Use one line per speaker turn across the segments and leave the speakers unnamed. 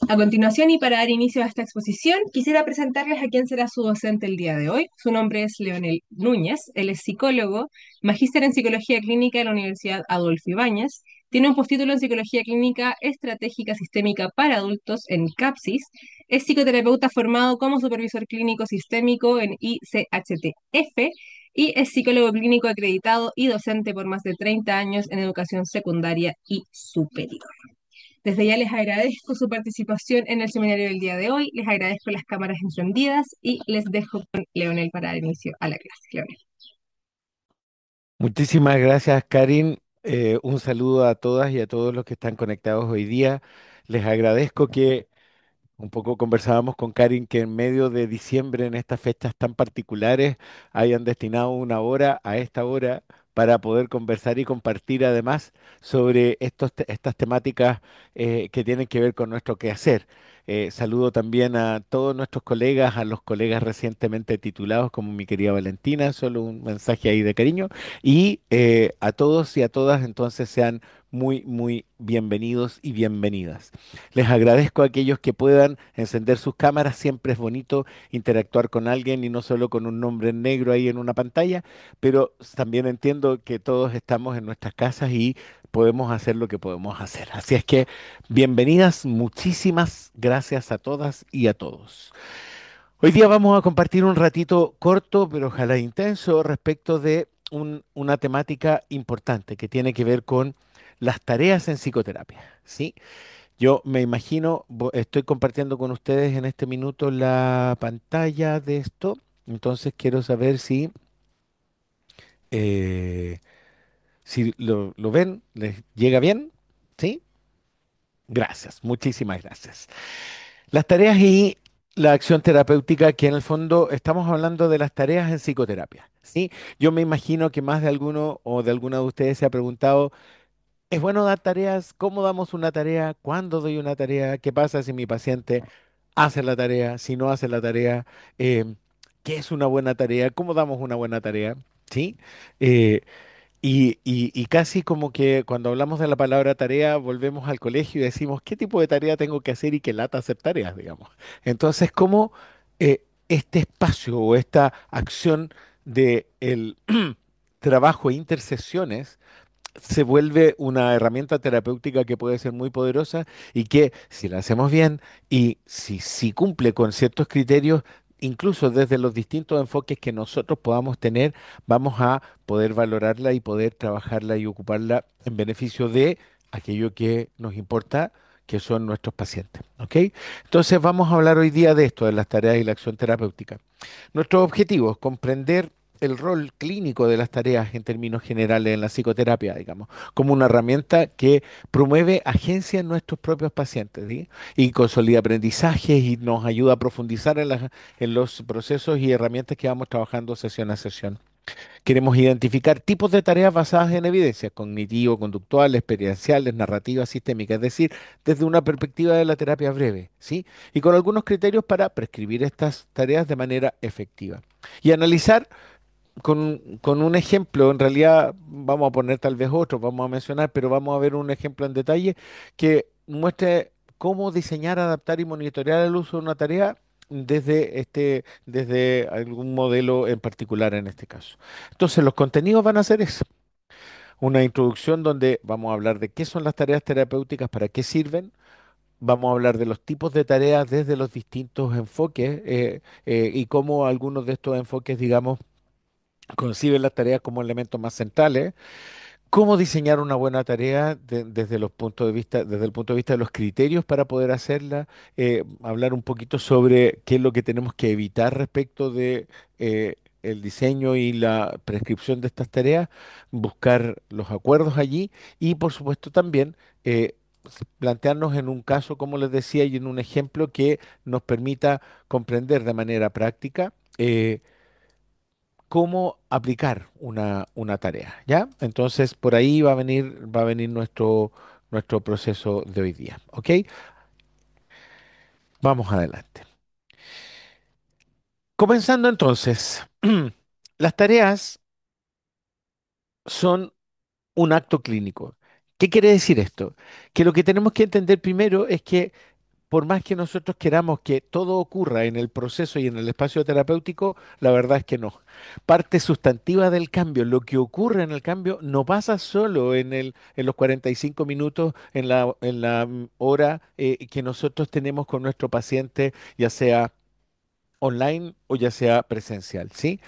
A continuación, y para dar inicio a esta exposición, quisiera presentarles a quién será su docente el día de hoy. Su nombre es Leonel Núñez, él es psicólogo, magíster en psicología clínica de la Universidad Adolfo Ibáñez, tiene un postítulo en psicología clínica estratégica sistémica para adultos en CAPSIS, es psicoterapeuta formado como supervisor clínico sistémico en ICHTF y es psicólogo clínico acreditado y docente por más de 30 años en educación secundaria y superior. Desde ya les agradezco su participación en el seminario del día de hoy, les agradezco las cámaras encendidas y les dejo con Leonel para dar inicio a la clase. Leonel.
Muchísimas gracias, Karin. Un saludo a todas y a todos los que están conectados hoy día. Les agradezco que un poco conversábamos con Karin que en medio de diciembre, en estas fechas tan particulares, hayan destinado una hora a esta hora para poder conversar y compartir además sobre estas temáticas que tienen que ver con nuestro quehacer. Saludo también a todos nuestros colegas, a los colegas recientemente titulados como mi querida Valentina, solo un mensaje ahí de cariño, y a todos y a todas entonces sean muy, muy bienvenidos y bienvenidas. Les agradezco a aquellos que puedan encender sus cámaras. Siempre es bonito interactuar con alguien y no solo con un nombre en negro ahí en una pantalla, pero también entiendo que todos estamos en nuestras casas y podemos hacer lo que podemos hacer. Así es que bienvenidas, muchísimas gracias a todas y a todos. Hoy día vamos a compartir un ratito corto, pero ojalá intenso, respecto de una temática importante que tiene que ver con las tareas en psicoterapia. ¿Sí? Yo me imagino, estoy compartiendo con ustedes en este minuto la pantalla de esto, entonces quiero saber eh, si lo ven, les llega bien, ¿sí? Gracias, muchísimas gracias. Las tareas y la acción terapéutica, que en el fondo estamos hablando de las tareas en psicoterapia, ¿sí? Yo me imagino que más de alguno o de alguna de ustedes se ha preguntado, ¿es bueno dar tareas? ¿Cómo damos una tarea? ¿Cuándo doy una tarea? ¿Qué pasa si mi paciente hace la tarea, si no hace la tarea? ¿Qué es una buena tarea? ¿Cómo damos una buena tarea? ¿Sí? Eh, y casi como que cuando hablamos de la palabra tarea, volvemos al colegio y decimos, ¿qué tipo de tarea tengo que hacer y qué lata hacer tareas, digamos? Entonces, ¿cómo este espacio o esta acción de el trabajo e intercesiones se vuelve una herramienta terapéutica que puede ser muy poderosa y que si la hacemos bien y si cumple con ciertos criterios, incluso desde los distintos enfoques que nosotros podamos tener, vamos a poder valorarla y poder trabajarla y ocuparla en beneficio de aquello que nos importa, que son nuestros pacientes. ¿Ok? Entonces vamos a hablar hoy día de esto, de las tareas y la acción terapéutica. Nuestro objetivo es comprender el rol clínico de las tareas en términos generales en la psicoterapia, digamos, como una herramienta que promueve agencia en nuestros propios pacientes, ¿sí? Y consolida aprendizajes y nos ayuda a profundizar en los procesos y herramientas que vamos trabajando sesión a sesión. Queremos identificar tipos de tareas basadas en evidencias cognitivo-conductuales, experienciales, narrativas, sistémicas, es decir, desde una perspectiva de la terapia breve, ¿sí? Y con algunos criterios para prescribir estas tareas de manera efectiva. Y analizar con un ejemplo, en realidad vamos a poner tal vez otro, vamos a mencionar, pero vamos a ver un ejemplo en detalle que muestre cómo diseñar, adaptar y monitorear el uso de una tarea desde algún modelo en particular en este caso. Entonces, los contenidos van a ser eso. Una introducción donde vamos a hablar de qué son las tareas terapéuticas, para qué sirven. Vamos a hablar de los tipos de tareas desde los distintos enfoques y cómo algunos de estos enfoques, digamos, conciben las tareas como elementos más centrales. ¿Cómo diseñar una buena tarea desde los puntos de vista, desde el punto de vista de los criterios para poder hacerla? Hablar un poquito sobre qué es lo que tenemos que evitar respecto de el diseño y la prescripción de estas tareas, buscar los acuerdos allí y, por supuesto, también plantearnos en un caso, como les decía, y en un ejemplo que nos permita comprender de manera práctica. Cómo aplicar una tarea, ¿ya? Entonces, por ahí va a venir nuestro proceso de hoy día, ¿ok? Vamos adelante. Comenzando entonces, las tareas son un acto clínico. ¿Qué quiere decir esto? Que lo que tenemos que entender primero es que por más que nosotros queramos que todo ocurra en el proceso y en el espacio terapéutico, la verdad es que no. Parte sustantiva del cambio, lo que ocurre en el cambio, no pasa solo en los 45 minutos, en la hora que nosotros tenemos con nuestro paciente, ya sea online o ya sea presencial, ¿sí?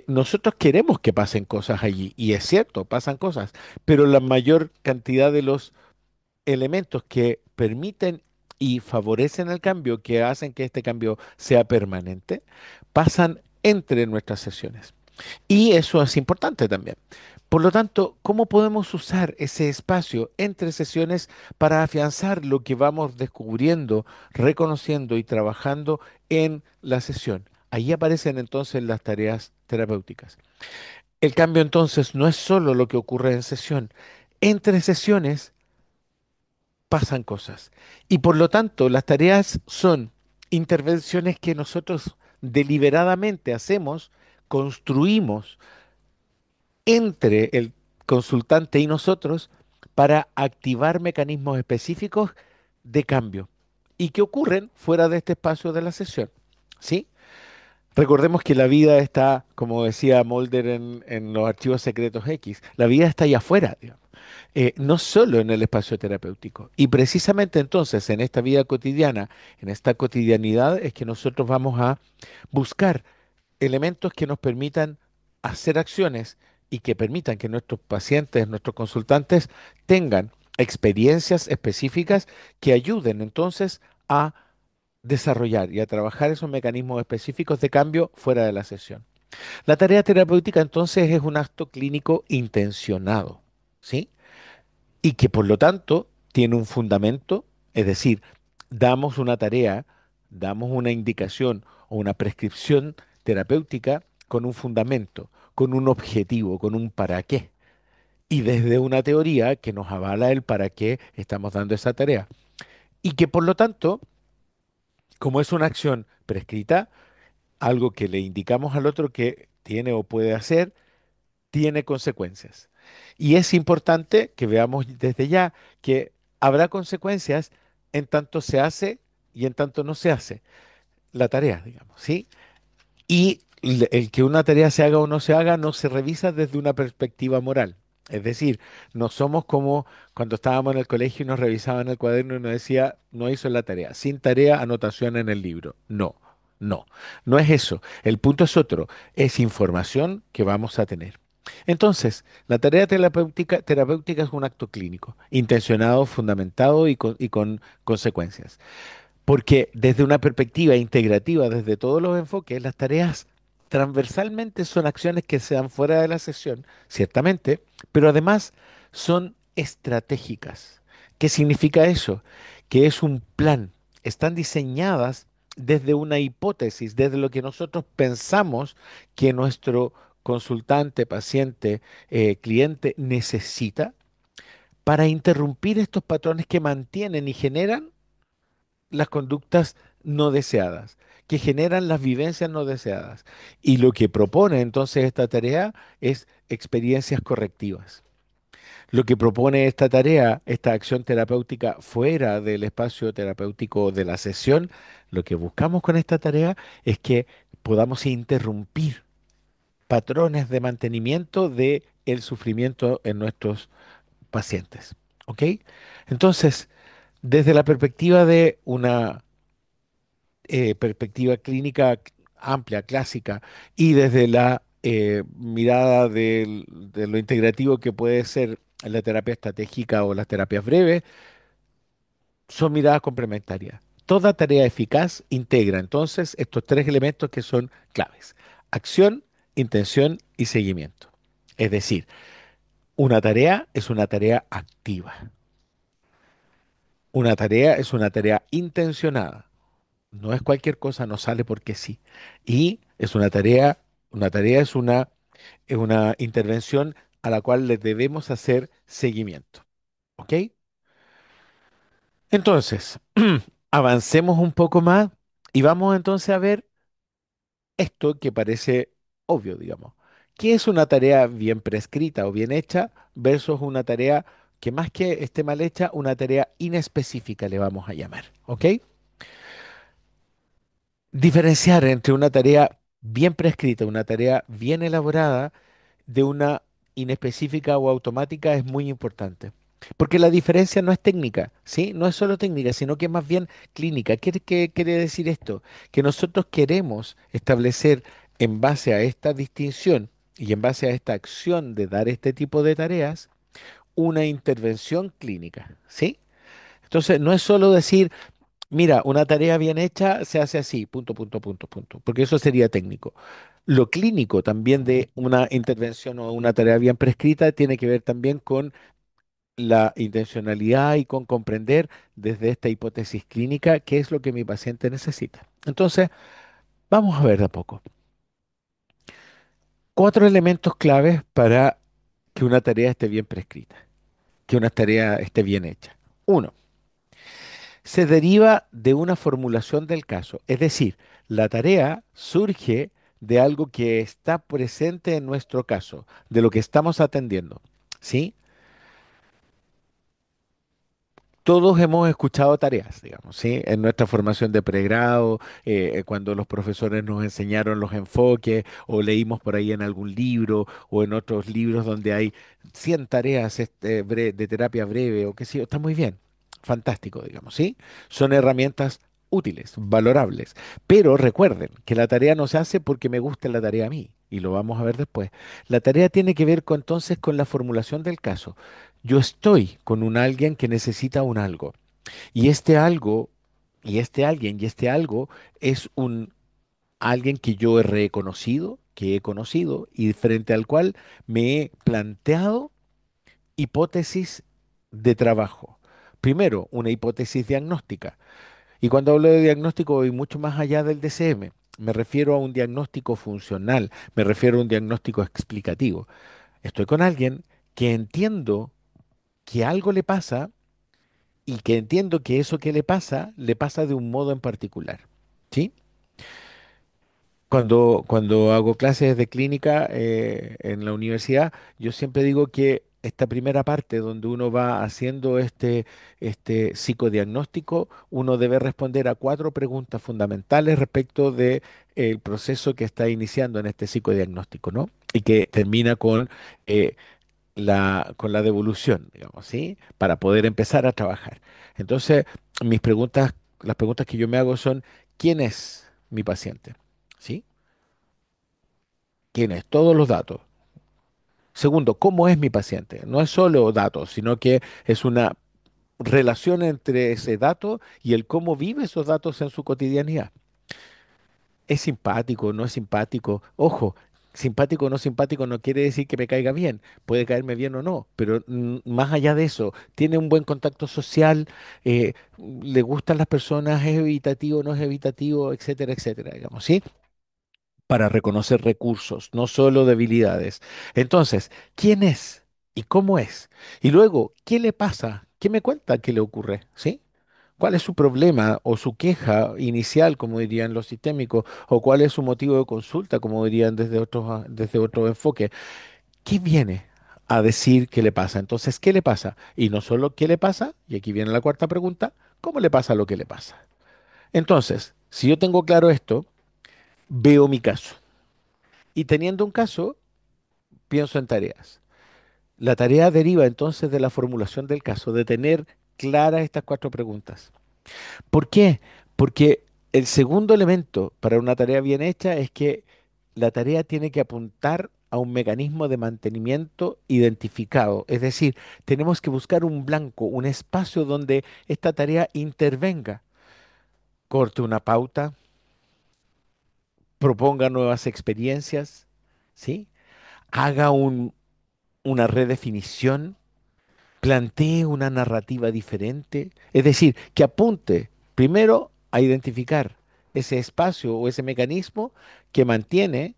Nosotros queremos que pasen cosas allí, y es cierto, pasan cosas, pero la mayor cantidad de los elementos que permiten y favorecen el cambio, que hacen que este cambio sea permanente, pasan entre nuestras sesiones. Y eso es importante también. Por lo tanto, ¿cómo podemos usar ese espacio entre sesiones para afianzar lo que vamos descubriendo, reconociendo y trabajando en la sesión? Ahí aparecen entonces las tareas terapéuticas. El cambio entonces no es solo lo que ocurre en sesión. Entre sesiones pasan cosas. Y por lo tanto, las tareas son intervenciones que nosotros deliberadamente hacemos, construimos entre el consultante y nosotros para activar mecanismos específicos de cambio y que ocurren fuera de este espacio de la sesión. ¿Sí? Recordemos que la vida está, como decía Mulder en los archivos secretos X, la vida está allá afuera, digamos, no solo en el espacio terapéutico. Y precisamente entonces, en esta vida cotidiana, en esta cotidianidad, es que nosotros vamos a buscar elementos que nos permitan hacer acciones y que permitan que nuestros pacientes, nuestros consultantes, tengan experiencias específicas que ayuden entonces a desarrollar y a trabajar esos mecanismos específicos de cambio fuera de la sesión. La tarea terapéutica entonces es un acto clínico intencionado, ¿sí? Y que por lo tanto tiene un fundamento, es decir, damos una tarea, damos una indicación o una prescripción terapéutica con un fundamento, con un objetivo, con un para qué. Y desde una teoría que nos avala el para qué estamos dando esa tarea. Y que por lo tanto, como es una acción prescrita, algo que le indicamos al otro que tiene o puede hacer, tiene consecuencias. Y es importante que veamos desde ya que habrá consecuencias en tanto se hace y en tanto no se hace la tarea, digamos, ¿sí? Y el que una tarea se haga o no se haga no se revisa desde una perspectiva moral. Es decir, no somos como cuando estábamos en el colegio y nos revisaban el cuaderno y nos decía, no hizo la tarea. Sin tarea, anotación en el libro. No, no, no es eso. El punto es otro. Es información que vamos a tener. Entonces, la tarea terapéutica es un acto clínico, intencionado, fundamentado y con consecuencias. Porque desde una perspectiva integrativa, desde todos los enfoques, las tareas transversalmente son acciones que se dan fuera de la sesión, ciertamente, pero además son estratégicas. ¿Qué significa eso? Que es un plan. Están diseñadas desde una hipótesis, desde lo que nosotros pensamos que nuestro consultante, paciente, cliente necesita para interrumpir estos patrones que mantienen y generan las conductas no deseadas, que generan las vivencias no deseadas. Y lo que propone entonces esta tarea es experiencias correctivas. Lo que propone esta tarea, esta acción terapéutica fuera del espacio terapéutico de la sesión, lo que buscamos con esta tarea es que podamos interrumpir patrones de mantenimiento de el sufrimiento en nuestros pacientes. ¿Ok? Entonces, desde la perspectiva de una perspectiva clínica amplia, clásica, y desde la mirada de lo integrativo que puede ser la terapia estratégica o las terapias breves, son miradas complementarias. Toda tarea eficaz integra entonces estos tres elementos que son claves: acción, intención y seguimiento. Es decir, una tarea es una tarea activa. Una tarea es una tarea intencionada. No es cualquier cosa, no sale porque sí. Y es una tarea es una intervención a la cual le debemos hacer seguimiento. ¿Ok? Entonces, avancemos un poco más y vamos entonces a ver esto que parece obvio, digamos. ¿Qué es una tarea bien prescrita o bien hecha versus una tarea que más que esté mal hecha, una tarea inespecífica le vamos a llamar? ¿Ok? diferenciar entre una tarea bien prescrita, una tarea bien elaborada, de una inespecífica o automática es muy importante. Porque la diferencia no es técnica, ¿sí? No es solo técnica, sino que es más bien clínica. ¿Qué quiere decir esto? Que nosotros queremos establecer en base a esta distinción y en base a esta acción de dar este tipo de tareas, una intervención clínica, ¿sí? Entonces, no es solo decir, mira, una tarea bien hecha se hace así, punto, punto, punto, punto, porque eso sería técnico. Lo clínico también de una intervención o una tarea bien prescrita tiene que ver también con la intencionalidad y con comprender desde esta hipótesis clínica qué es lo que mi paciente necesita. Entonces, vamos a ver de a poco. Cuatro elementos claves para que una tarea esté bien prescrita, que una tarea esté bien hecha. Uno, se deriva de una formulación del caso, es decir, la tarea surge de algo que está presente en nuestro caso, de lo que estamos atendiendo. ¿Sí? Todos hemos escuchado tareas, digamos, ¿sí? En nuestra formación de pregrado, cuando los profesores nos enseñaron los enfoques, o leímos por ahí en algún libro, o en otros libros donde hay 100 tareas de terapia breve, o qué sé yo, está muy bien, fantástico, digamos, ¿sí? Son herramientas útiles, valorables. Pero recuerden que la tarea no se hace porque me guste la tarea a mí, y lo vamos a ver después. La tarea tiene que ver entonces con la formulación del caso. Yo estoy con un alguien que necesita un algo. Y este algo, y este alguien, y este algo es un alguien que yo he reconocido, que he conocido, y frente al cual me he planteado hipótesis de trabajo. Primero, una hipótesis diagnóstica. Y cuando hablo de diagnóstico voy mucho más allá del DCM. Me refiero a un diagnóstico funcional, me refiero a un diagnóstico explicativo. Estoy con alguien que entiendo que algo le pasa y que entiendo que eso que le pasa de un modo en particular. ¿Sí? Cuando hago clases de clínica en la universidad, yo siempre digo que esta primera parte donde uno va haciendo este psicodiagnóstico, uno debe responder a cuatro preguntas fundamentales respecto de el proceso que está iniciando en este psicodiagnóstico, ¿no? Y que termina eh, con la devolución, digamos, ¿sí? Para poder empezar a trabajar. Entonces, las preguntas que yo me hago son, ¿quién es mi paciente? ¿Sí? ¿Quién es? Todos los datos. Segundo, ¿cómo es mi paciente? No es solo datos, sino que es una relación entre ese dato y el cómo vive esos datos en su cotidianidad. ¿Es simpático, no es simpático? Ojo, simpático o no simpático no quiere decir que me caiga bien. Puede caerme bien o no, pero más allá de eso, tiene un buen contacto social, le gustan las personas, es evitativo, no es evitativo, etcétera, etcétera, digamos, ¿sí? Para reconocer recursos, no solo debilidades. Entonces, ¿quién es y cómo es? Y luego, ¿qué le pasa? ¿Qué me cuenta que le ocurre? ¿Sí? ¿Cuál es su problema o su queja inicial, como dirían los sistémicos, o cuál es su motivo de consulta, como dirían desde otro enfoque? ¿Qué viene a decir que le pasa? Entonces, ¿qué le pasa? Y no solo qué le pasa, y aquí viene la cuarta pregunta, ¿cómo le pasa lo que le pasa? Entonces, si yo tengo claro esto, veo mi caso. Y teniendo un caso, pienso en tareas. La tarea deriva entonces de la formulación del caso, de tener claras estas cuatro preguntas. ¿Por qué? Porque el segundo elemento para una tarea bien hecha es que la tarea tiene que apuntar a un mecanismo de mantenimiento identificado. Es decir, tenemos que buscar un blanco, un espacio donde esta tarea intervenga, corte una pauta, proponga nuevas experiencias, ¿sí? Haga una redefinición, plantee una narrativa diferente, es decir, que apunte primero a identificar ese espacio o ese mecanismo que mantiene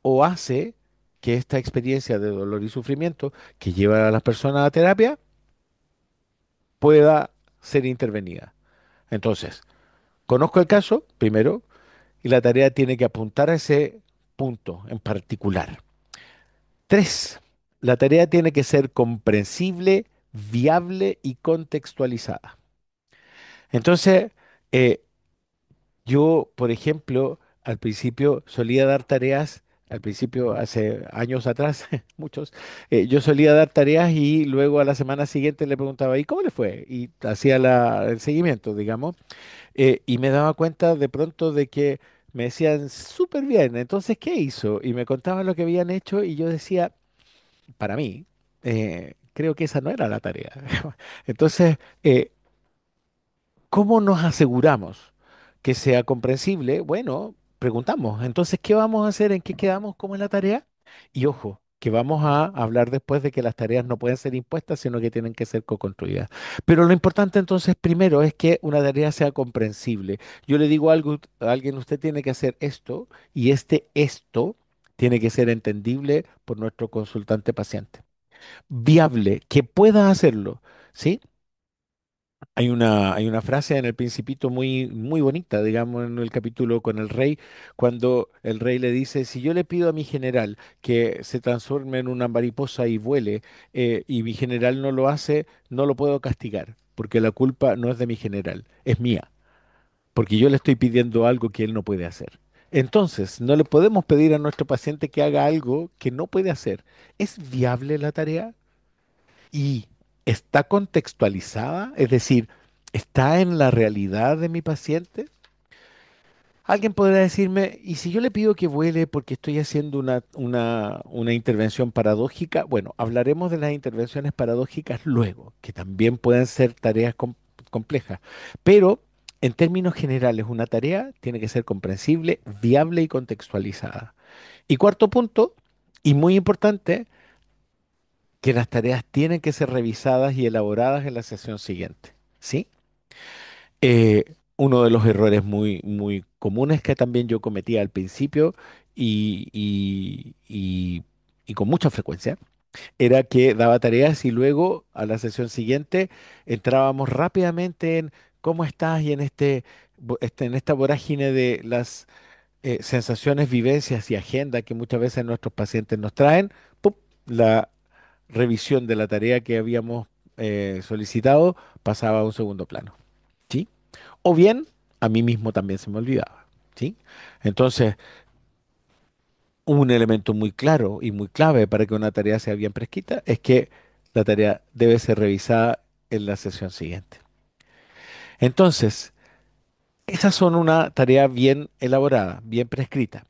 o hace que esta experiencia de dolor y sufrimiento que lleva a las personas a terapia pueda ser intervenida. Entonces, conozco el caso primero y la tarea tiene que apuntar a ese punto en particular. Tres, la tarea tiene que ser comprensible, viable y contextualizada. Entonces, eh, Yo, por ejemplo, al principio solía dar tareas, al principio, hace años atrás, muchos, yo solía dar tareas y luego a la semana siguiente le preguntaba, ¿y cómo le fue? Y hacía el seguimiento, digamos, y me daba cuenta de pronto de que me decían, súper bien, entonces, ¿qué hizo? Y me contaban lo que habían hecho y yo decía, para mí, creo que esa no era la tarea. Entonces, ¿cómo nos aseguramos que sea comprensible? Bueno, preguntamos. Entonces, ¿qué vamos a hacer? ¿En qué quedamos como en la tarea? Y ojo, que vamos a hablar después de que las tareas no pueden ser impuestas, sino que tienen que ser co-construidas. Pero lo importante entonces primero es que una tarea sea comprensible. Yo le digo algo a alguien, usted tiene que hacer esto y esto tiene que ser entendible por nuestro consultante paciente. Viable, que pueda hacerlo. ¿Sí? Hay una frase en el Principito muy, muy bonita, digamos, en el capítulo con el rey, cuando el rey le dice, si yo le pido a mi general que se transforme en una mariposa y vuele, y mi general no lo hace, no lo puedo castigar, porque la culpa no es de mi general, es mía, porque yo le estoy pidiendo algo que él no puede hacer. Entonces, no le podemos pedir a nuestro paciente que haga algo que no puede hacer. ¿Es viable la tarea? Y está contextualizada, es decir, está en la realidad de mi paciente. Alguien podrá decirme, ¿y si yo le pido que vuele porque estoy haciendo una intervención paradójica? Bueno, hablaremos de las intervenciones paradójicas luego, que también pueden ser tareas complejas, pero en términos generales, una tarea tiene que ser comprensible, viable y contextualizada. Y cuarto punto, y muy importante, que las tareas tienen que ser revisadas y elaboradas en la sesión siguiente, ¿sí? Uno de los errores muy, muy comunes que también yo cometía al principio y con mucha frecuencia era que daba tareas y luego a la sesión siguiente entrábamos rápidamente en cómo estás y en en esta vorágine de las sensaciones, vivencias y agenda que muchas veces nuestros pacientes nos traen, ¡pum! La revisión de la tarea que habíamos solicitado pasaba a un segundo plano, ¿sí? O bien, a mí mismo también se me olvidaba, ¿sí? Entonces, un elemento muy claro y muy clave para que una tarea sea bien prescrita es que la tarea debe ser revisada en la sesión siguiente. Entonces, esas son una tarea bien elaborada, bien prescrita.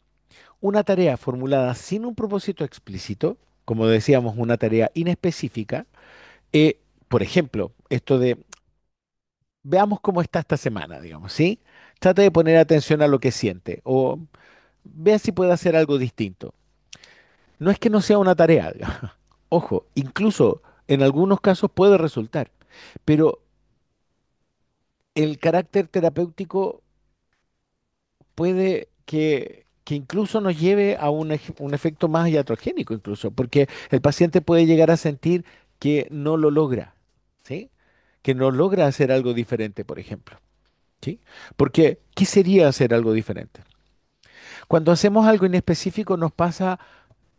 Una tarea formulada sin un propósito explícito, como decíamos, una tarea inespecífica, por ejemplo, esto de veamos cómo está esta semana, digamos, ¿sí? Trata de poner atención a lo que siente o vea si puede hacer algo distinto. No es que no sea una tarea, digamos. Ojo, incluso en algunos casos puede resultar, pero el carácter terapéutico puede que incluso nos lleve a un efecto más iatrogénico, incluso, porque el paciente puede llegar a sentir que no lo logra, ¿sí? Que no logra hacer algo diferente, por ejemplo. ¿Sí? Porque, ¿qué sería hacer algo diferente? Cuando hacemos algo inespecífico nos pasa,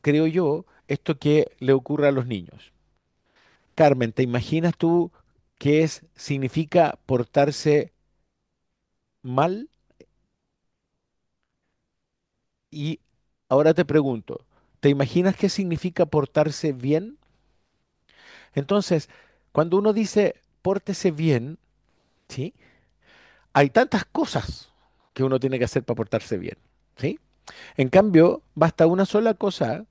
creo yo, esto que le ocurre a los niños. Carmen, ¿te imaginas tú significa portarse mal? Y ahora te pregunto, ¿te imaginas qué significa portarse bien? Entonces, cuando uno dice pórtese bien, ¿sí? Hay tantas cosas que uno tiene que hacer para portarse bien, ¿sí? En cambio, basta una sola cosa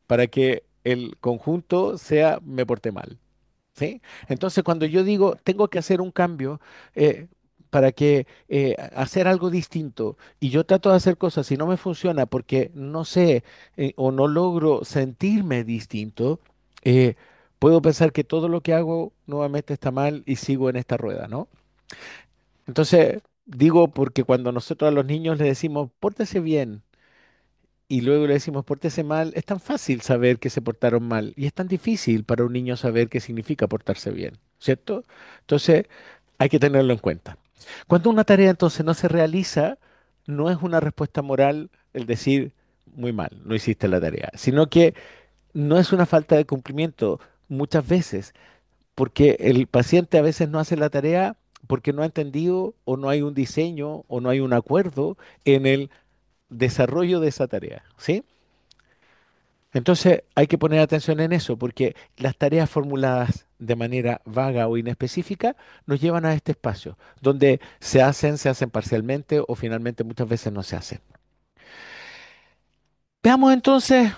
para que el conjunto sea me porté mal, ¿sí? Entonces, cuando yo digo tengo que hacer un cambio para que hacer algo distinto y yo trato de hacer cosas y no me funciona porque no sé o no logro sentirme distinto, eh, puedo pensar que todo lo que hago nuevamente está mal y sigo en esta rueda, ¿no? Entonces, digo porque cuando nosotros a los niños les decimos pórtese bien, y luego le decimos pórtese mal, es tan fácil saber que se portaron mal y es tan difícil para un niño saber qué significa portarse bien, ¿cierto? Entonces, hay que tenerlo en cuenta. Cuando una tarea entonces no se realiza, no es una respuesta moral el decir muy mal, no hiciste la tarea, sino que no es una falta de cumplimiento muchas veces, porque el paciente a veces no hace la tarea porque no ha entendido o no hay un diseño o no hay un acuerdo en el desarrollo de esa tarea, ¿sí? Entonces hay que poner atención en eso, porque las tareas formuladas de manera vaga o inespecífica nos llevan a este espacio, donde se hacen parcialmente o finalmente muchas veces no se hacen. Veamos entonces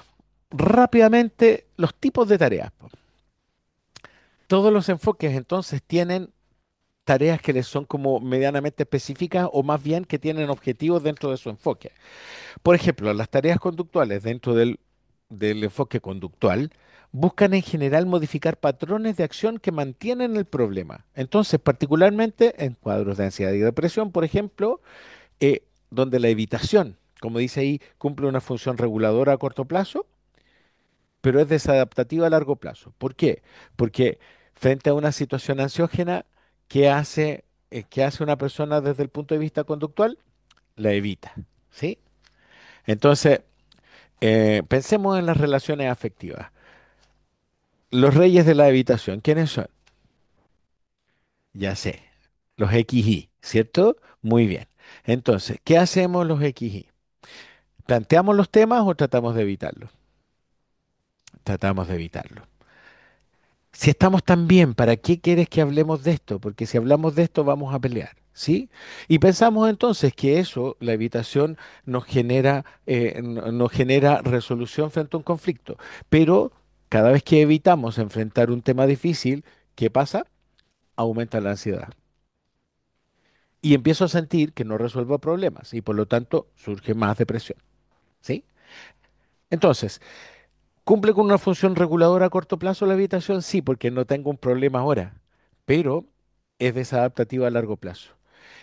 rápidamente los tipos de tareas. Todos los enfoques entonces tienen tareas que les son como medianamente específicas o más bien que tienen objetivos dentro de su enfoque. Por ejemplo, las tareas conductuales dentro del enfoque conductual buscan en general modificar patrones de acción que mantienen el problema. Entonces, particularmente en cuadros de ansiedad y depresión, por ejemplo, donde la evitación, como dice ahí, cumple una función reguladora a corto plazo, pero es desadaptativa a largo plazo. ¿Por qué? Porque frente a una situación ansiógena, qué hace una persona desde el punto de vista conductual? La evita, ¿sí? Entonces, pensemos en las relaciones afectivas. Los reyes de la evitación, ¿quiénes son? Ya sé, los XY, ¿cierto? Muy bien. Entonces, ¿qué hacemos los XY? ¿Planteamos los temas o tratamos de evitarlos? Tratamos de evitarlos. Si estamos tan bien, ¿para qué quieres que hablemos de esto? Porque si hablamos de esto vamos a pelear, ¿sí? Y pensamos entonces que eso, la evitación, nos genera resolución frente a un conflicto. Pero cada vez que evitamos enfrentar un tema difícil, ¿qué pasa? Aumenta la ansiedad. Y empiezo a sentir que no resuelvo problemas y por lo tanto surge más depresión, ¿sí? Entonces, ¿cumple con una función reguladora a corto plazo la evitación? Sí, porque no tengo un problema ahora, pero es desadaptativa a largo plazo.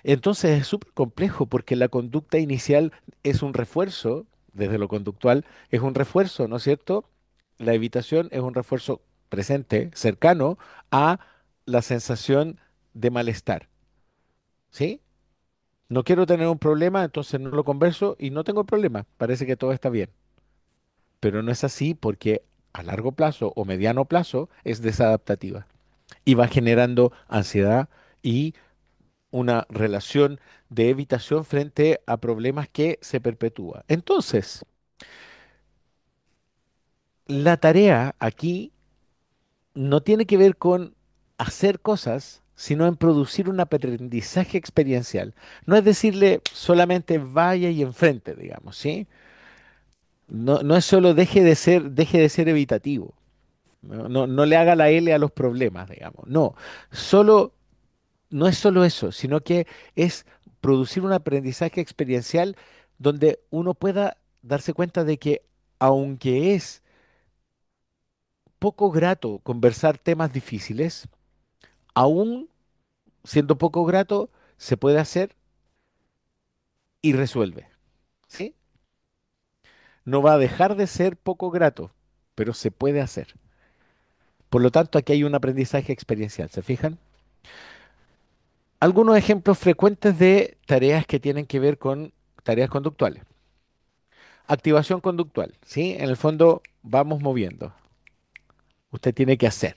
Entonces es súper complejo porque la conducta inicial es un refuerzo, desde lo conductual, es un refuerzo, ¿no es cierto? La evitación es un refuerzo presente, cercano a la sensación de malestar, ¿sí? No quiero tener un problema, entonces no lo converso y no tengo problema, parece que todo está bien. Pero no es así porque a largo plazo o mediano plazo es desadaptativa y va generando ansiedad y una relación de evitación frente a problemas que se perpetúa. Entonces, la tarea aquí no tiene que ver con hacer cosas, sino en producir un aprendizaje experiencial. No es decirle solamente vaya y enfrente, digamos, ¿sí? No, no es solo deje de ser evitativo. No le haga la L a los problemas, digamos. No, solo, no es solo eso, sino que es producir un aprendizaje experiencial donde uno pueda darse cuenta de que aunque es poco grato conversar temas difíciles, aún siendo poco grato, se puede hacer y resuelve, ¿sí? No va a dejar de ser poco grato, pero se puede hacer. Por lo tanto, aquí hay un aprendizaje experiencial, ¿se fijan? Algunos ejemplos frecuentes de tareas que tienen que ver con tareas conductuales. Activación conductual, ¿sí? En el fondo vamos moviendo. Usted tiene que hacer.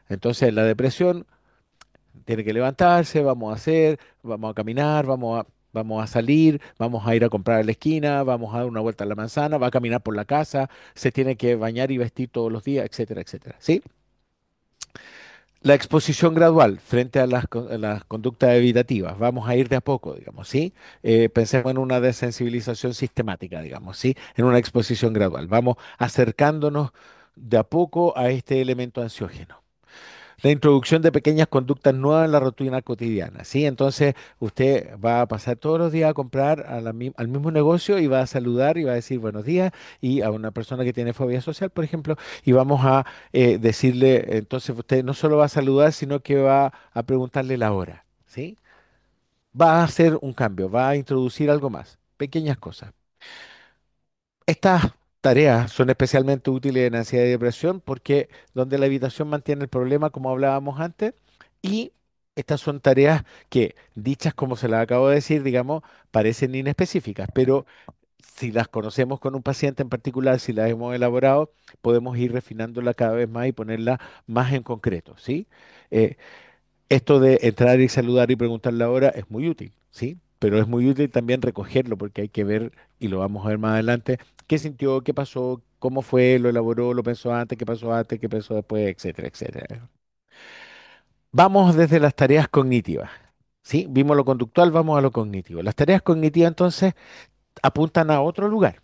Entonces, la depresión tiene que levantarse, vamos a hacer, vamos a caminar, vamos a salir, vamos a ir a comprar a la esquina, vamos a dar una vuelta a la manzana, va a caminar por la casa, se tiene que bañar y vestir todos los días, etcétera, etcétera, ¿sí? La exposición gradual frente a a las conductas evitativas. Vamos a ir de a poco, digamos, ¿sí? Pensemos en una desensibilización sistemática, digamos, ¿sí? En una exposición gradual. Vamos acercándonos de a poco a este elemento ansiógeno. La introducción de pequeñas conductas nuevas en la rutina cotidiana, ¿sí? Entonces, usted va a pasar todos los días a comprar al mismo negocio y va a saludar y va a decir buenos días y a una persona que tiene fobia social, por ejemplo, y vamos a decirle, entonces usted no solo va a saludar, sino que va a preguntarle la hora, ¿sí? Va a hacer un cambio, va a introducir algo más, pequeñas cosas. Estas tareas son especialmente útiles en ansiedad y depresión porque donde la evitación mantiene el problema, como hablábamos antes, y estas son tareas que, dichas como se las acabo de decir, digamos, parecen inespecíficas, pero si las conocemos con un paciente en particular, si las hemos elaborado, podemos ir refinándola cada vez más y ponerla más en concreto, ¿sí? Eh, Esto de entrar y saludar y preguntar la hora es muy útil, ¿sí? Pero es muy útil también recogerlo porque hay que ver, y lo vamos a ver más adelante, qué sintió, qué pasó, cómo fue, lo elaboró, lo pensó antes, qué pensó después, etcétera, etcétera. Vamos desde las tareas cognitivas, ¿sí? Vimos lo conductual, vamos a lo cognitivo. Las tareas cognitivas entonces apuntan a otro lugar,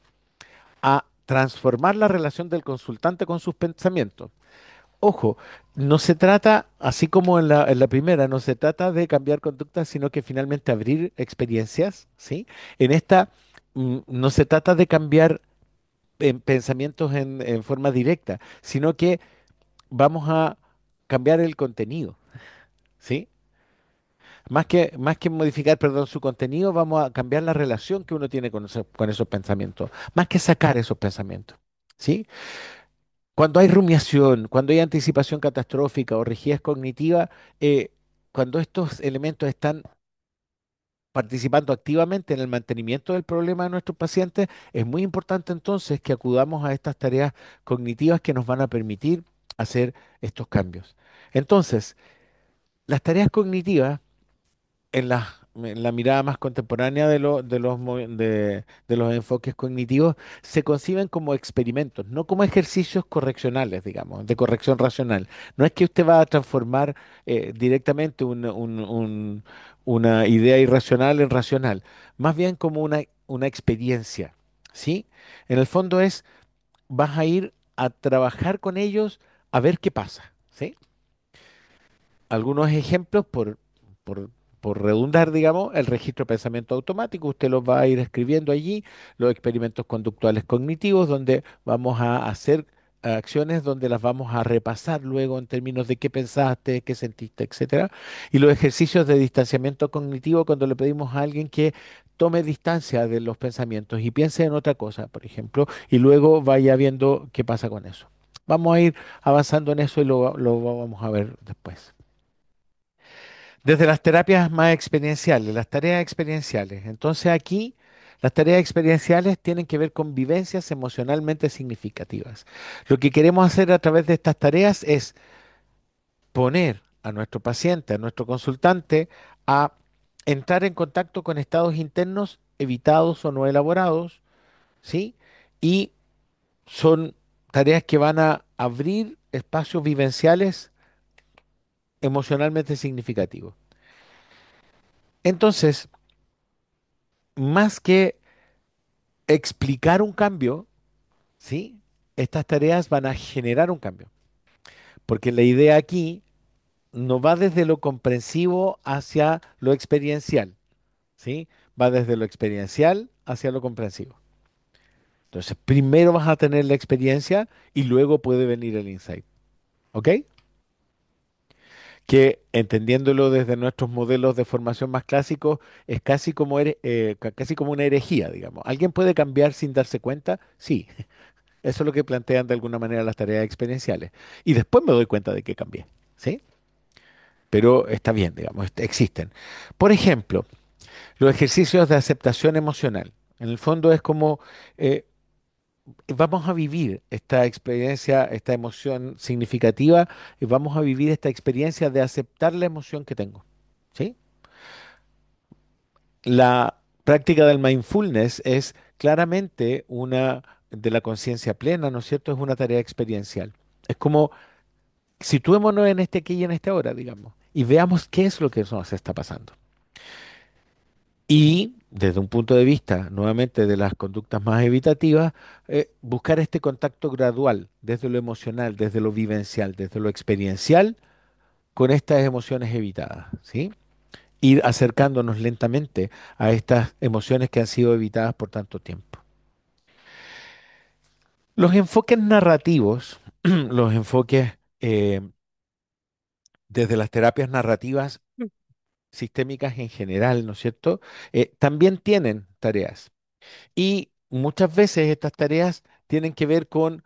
a transformar la relación del consultante con sus pensamientos. Ojo, no se trata, así como en la primera, no se trata de cambiar conductas, sino que finalmente abrir experiencias, ¿sí? En esta, no se trata de cambiar pensamientos en forma directa, sino que vamos a cambiar el contenido, ¿sí? Más que modificar, perdón, su contenido, vamos a cambiar la relación que uno tiene con esos pensamientos, más que sacar esos pensamientos, ¿sí? Cuando hay rumiación, cuando hay anticipación catastrófica o rigidez cognitiva, eh, cuando estos elementos están participando activamente en el mantenimiento del problema de nuestros pacientes, es muy importante entonces que acudamos a estas tareas cognitivas que nos van a permitir hacer estos cambios. Entonces, las tareas cognitivas en la mirada más contemporánea de los enfoques cognitivos, se conciben como experimentos, no como ejercicios correccionales, digamos, de corrección racional. No es que usted va a transformar directamente una idea irracional en racional, más bien como una experiencia, ¿sí? En el fondo es, vas a ir a trabajar con ellos a ver qué pasa, ¿sí? Algunos ejemplos por, por redundar, digamos, el registro de pensamiento automático, usted los va a ir escribiendo allí, los experimentos conductuales cognitivos, donde vamos a hacer acciones donde las vamos a repasar luego en términos de qué pensaste, qué sentiste, etcétera. Y los ejercicios de distanciamiento cognitivo, cuando le pedimos a alguien que tome distancia de los pensamientos y piense en otra cosa, por ejemplo, y luego vaya viendo qué pasa con eso. Vamos a ir avanzando en eso y lo vamos a ver después. Desde las terapias más experienciales, las tareas experienciales. Entonces aquí las tareas experienciales tienen que ver con vivencias emocionalmente significativas. Lo que queremos hacer a través de estas tareas es poner a nuestro paciente, a nuestro consultante, a entrar en contacto con estados internos evitados o no elaborados, ¿sí? Y son tareas que van a abrir espacios vivenciales emocionalmente significativos. Entonces, más que explicar un cambio, ¿sí? Estas tareas van a generar un cambio, porque la idea aquí no va desde lo comprensivo hacia lo experiencial, ¿sí? Va desde lo experiencial hacia lo comprensivo. Entonces, primero vas a tener la experiencia y luego puede venir el insight, ¿ok? Que entendiéndolo desde nuestros modelos de formación más clásicos, es casi como, casi como una herejía, digamos. ¿Alguien puede cambiar sin darse cuenta? Sí. Eso es lo que plantean de alguna manera las tareas experienciales. Y después me doy cuenta de que cambié, ¿sí? Pero está bien, digamos, existen. Por ejemplo, los ejercicios de aceptación emocional. En el fondo es como vamos a vivir esta experiencia, esta emoción significativa, y vamos a vivir esta experiencia de aceptar la emoción que tengo, ¿sí? La práctica del mindfulness es claramente una de la conciencia plena, ¿no es cierto? Es una tarea experiencial. Es como situémonos en este aquí y en esta hora, digamos, y veamos qué es lo que nos está pasando. Y desde un punto de vista, nuevamente, de las conductas más evitativas, buscar este contacto gradual, desde lo emocional, desde lo vivencial, desde lo experiencial, con estas emociones evitadas, ¿sí? Ir acercándonos lentamente a estas emociones que han sido evitadas por tanto tiempo. Los enfoques narrativos, los enfoques desde las terapias narrativas sistémicas en general, ¿no es cierto? También tienen tareas. Y muchas veces estas tareas tienen que ver con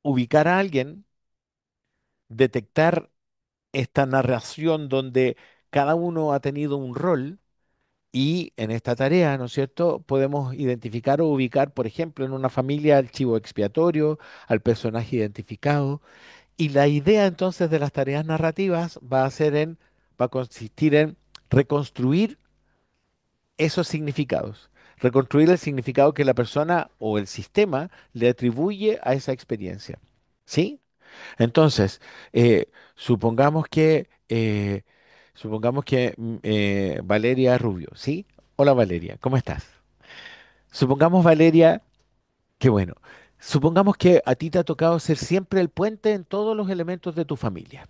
ubicar a alguien, detectar esta narración donde cada uno ha tenido un rol y en esta tarea, ¿no es cierto? Podemos identificar o ubicar, por ejemplo, en una familia al chivo expiatorio, al personaje identificado. Y la idea entonces de las tareas narrativas va a ser en va a consistir en reconstruir esos significados, reconstruir el significado que la persona o el sistema le atribuye a esa experiencia. ¿Sí? Entonces, supongamos que Valeria Rubio, ¿sí? Hola Valeria, ¿cómo estás? Supongamos, Valeria, que bueno, supongamos que a ti te ha tocado ser siempre el puente en todos los elementos de tu familia.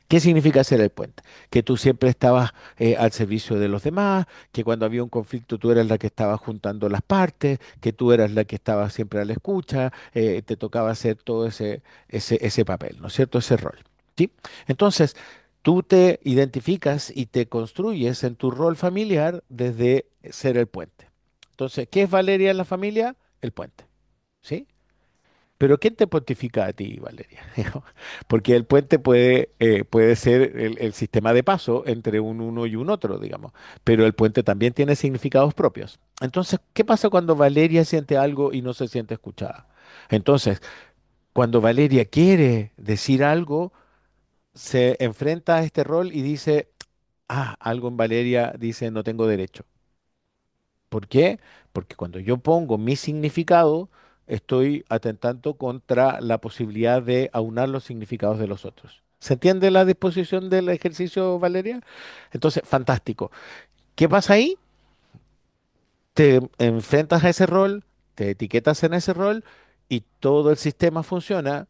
¿Qué significa ser el puente? Que tú siempre estabas al servicio de los demás, que cuando había un conflicto tú eras la que estaba juntando las partes, que tú eras la que estaba siempre a la escucha, te tocaba hacer todo ese papel, ¿no es cierto? Ese rol. ¿Sí? Entonces, tú te identificas y te construyes en tu rol familiar desde ser el puente. Entonces, ¿qué es Valeria en la familia? El puente. ¿Sí? Pero ¿quién te pontifica a ti, Valeria? Porque el puente puede ser el sistema de paso entre un uno y un otro, digamos. Pero el puente también tiene significados propios. Entonces, ¿qué pasa cuando Valeria siente algo y no se siente escuchada? Entonces, cuando Valeria quiere decir algo, se enfrenta a este rol y dice, algo en Valeria dice, no tengo derecho. ¿Por qué? Porque cuando yo pongo mi significado, estoy atentando contra la posibilidad de aunar los significados de los otros. ¿Se entiende la disposición del ejercicio, Valeria? Entonces, fantástico. ¿Qué pasa ahí? Te enfrentas a ese rol, te etiquetas en ese rol y todo el sistema funciona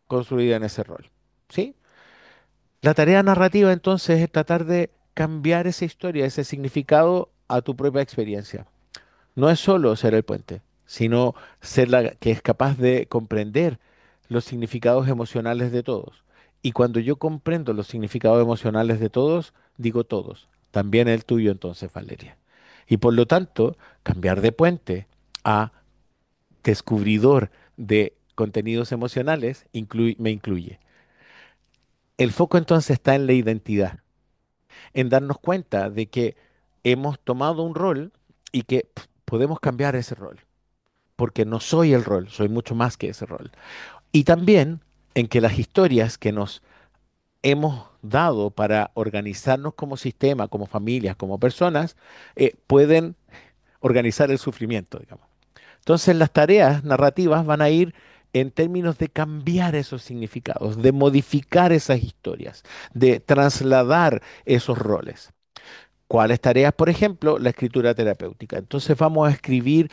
construido en ese rol. ¿Sí? La tarea narrativa entonces es tratar de cambiar esa historia, ese significado a tu propia experiencia. No es solo ser el puente, sino ser la que es capaz de comprender los significados emocionales de todos. Y cuando yo comprendo los significados emocionales de todos, digo todos, también el tuyo entonces, Valeria. Y por lo tanto, cambiar de puente a descubridor de contenidos emocionales me incluye. El foco entonces está en la identidad, en darnos cuenta de que hemos tomado un rol y que podemos cambiar ese rol porque no soy el rol, soy mucho más que ese rol. Y también en que las historias que nos hemos dado para organizarnos como sistema, como familias, como personas, pueden organizar el sufrimiento, digamos. Entonces las tareas narrativas van a ir en términos de cambiar esos significados, de modificar esas historias, de trasladar esos roles. ¿Cuáles tareas? Por ejemplo, la escritura terapéutica. Entonces vamos a escribir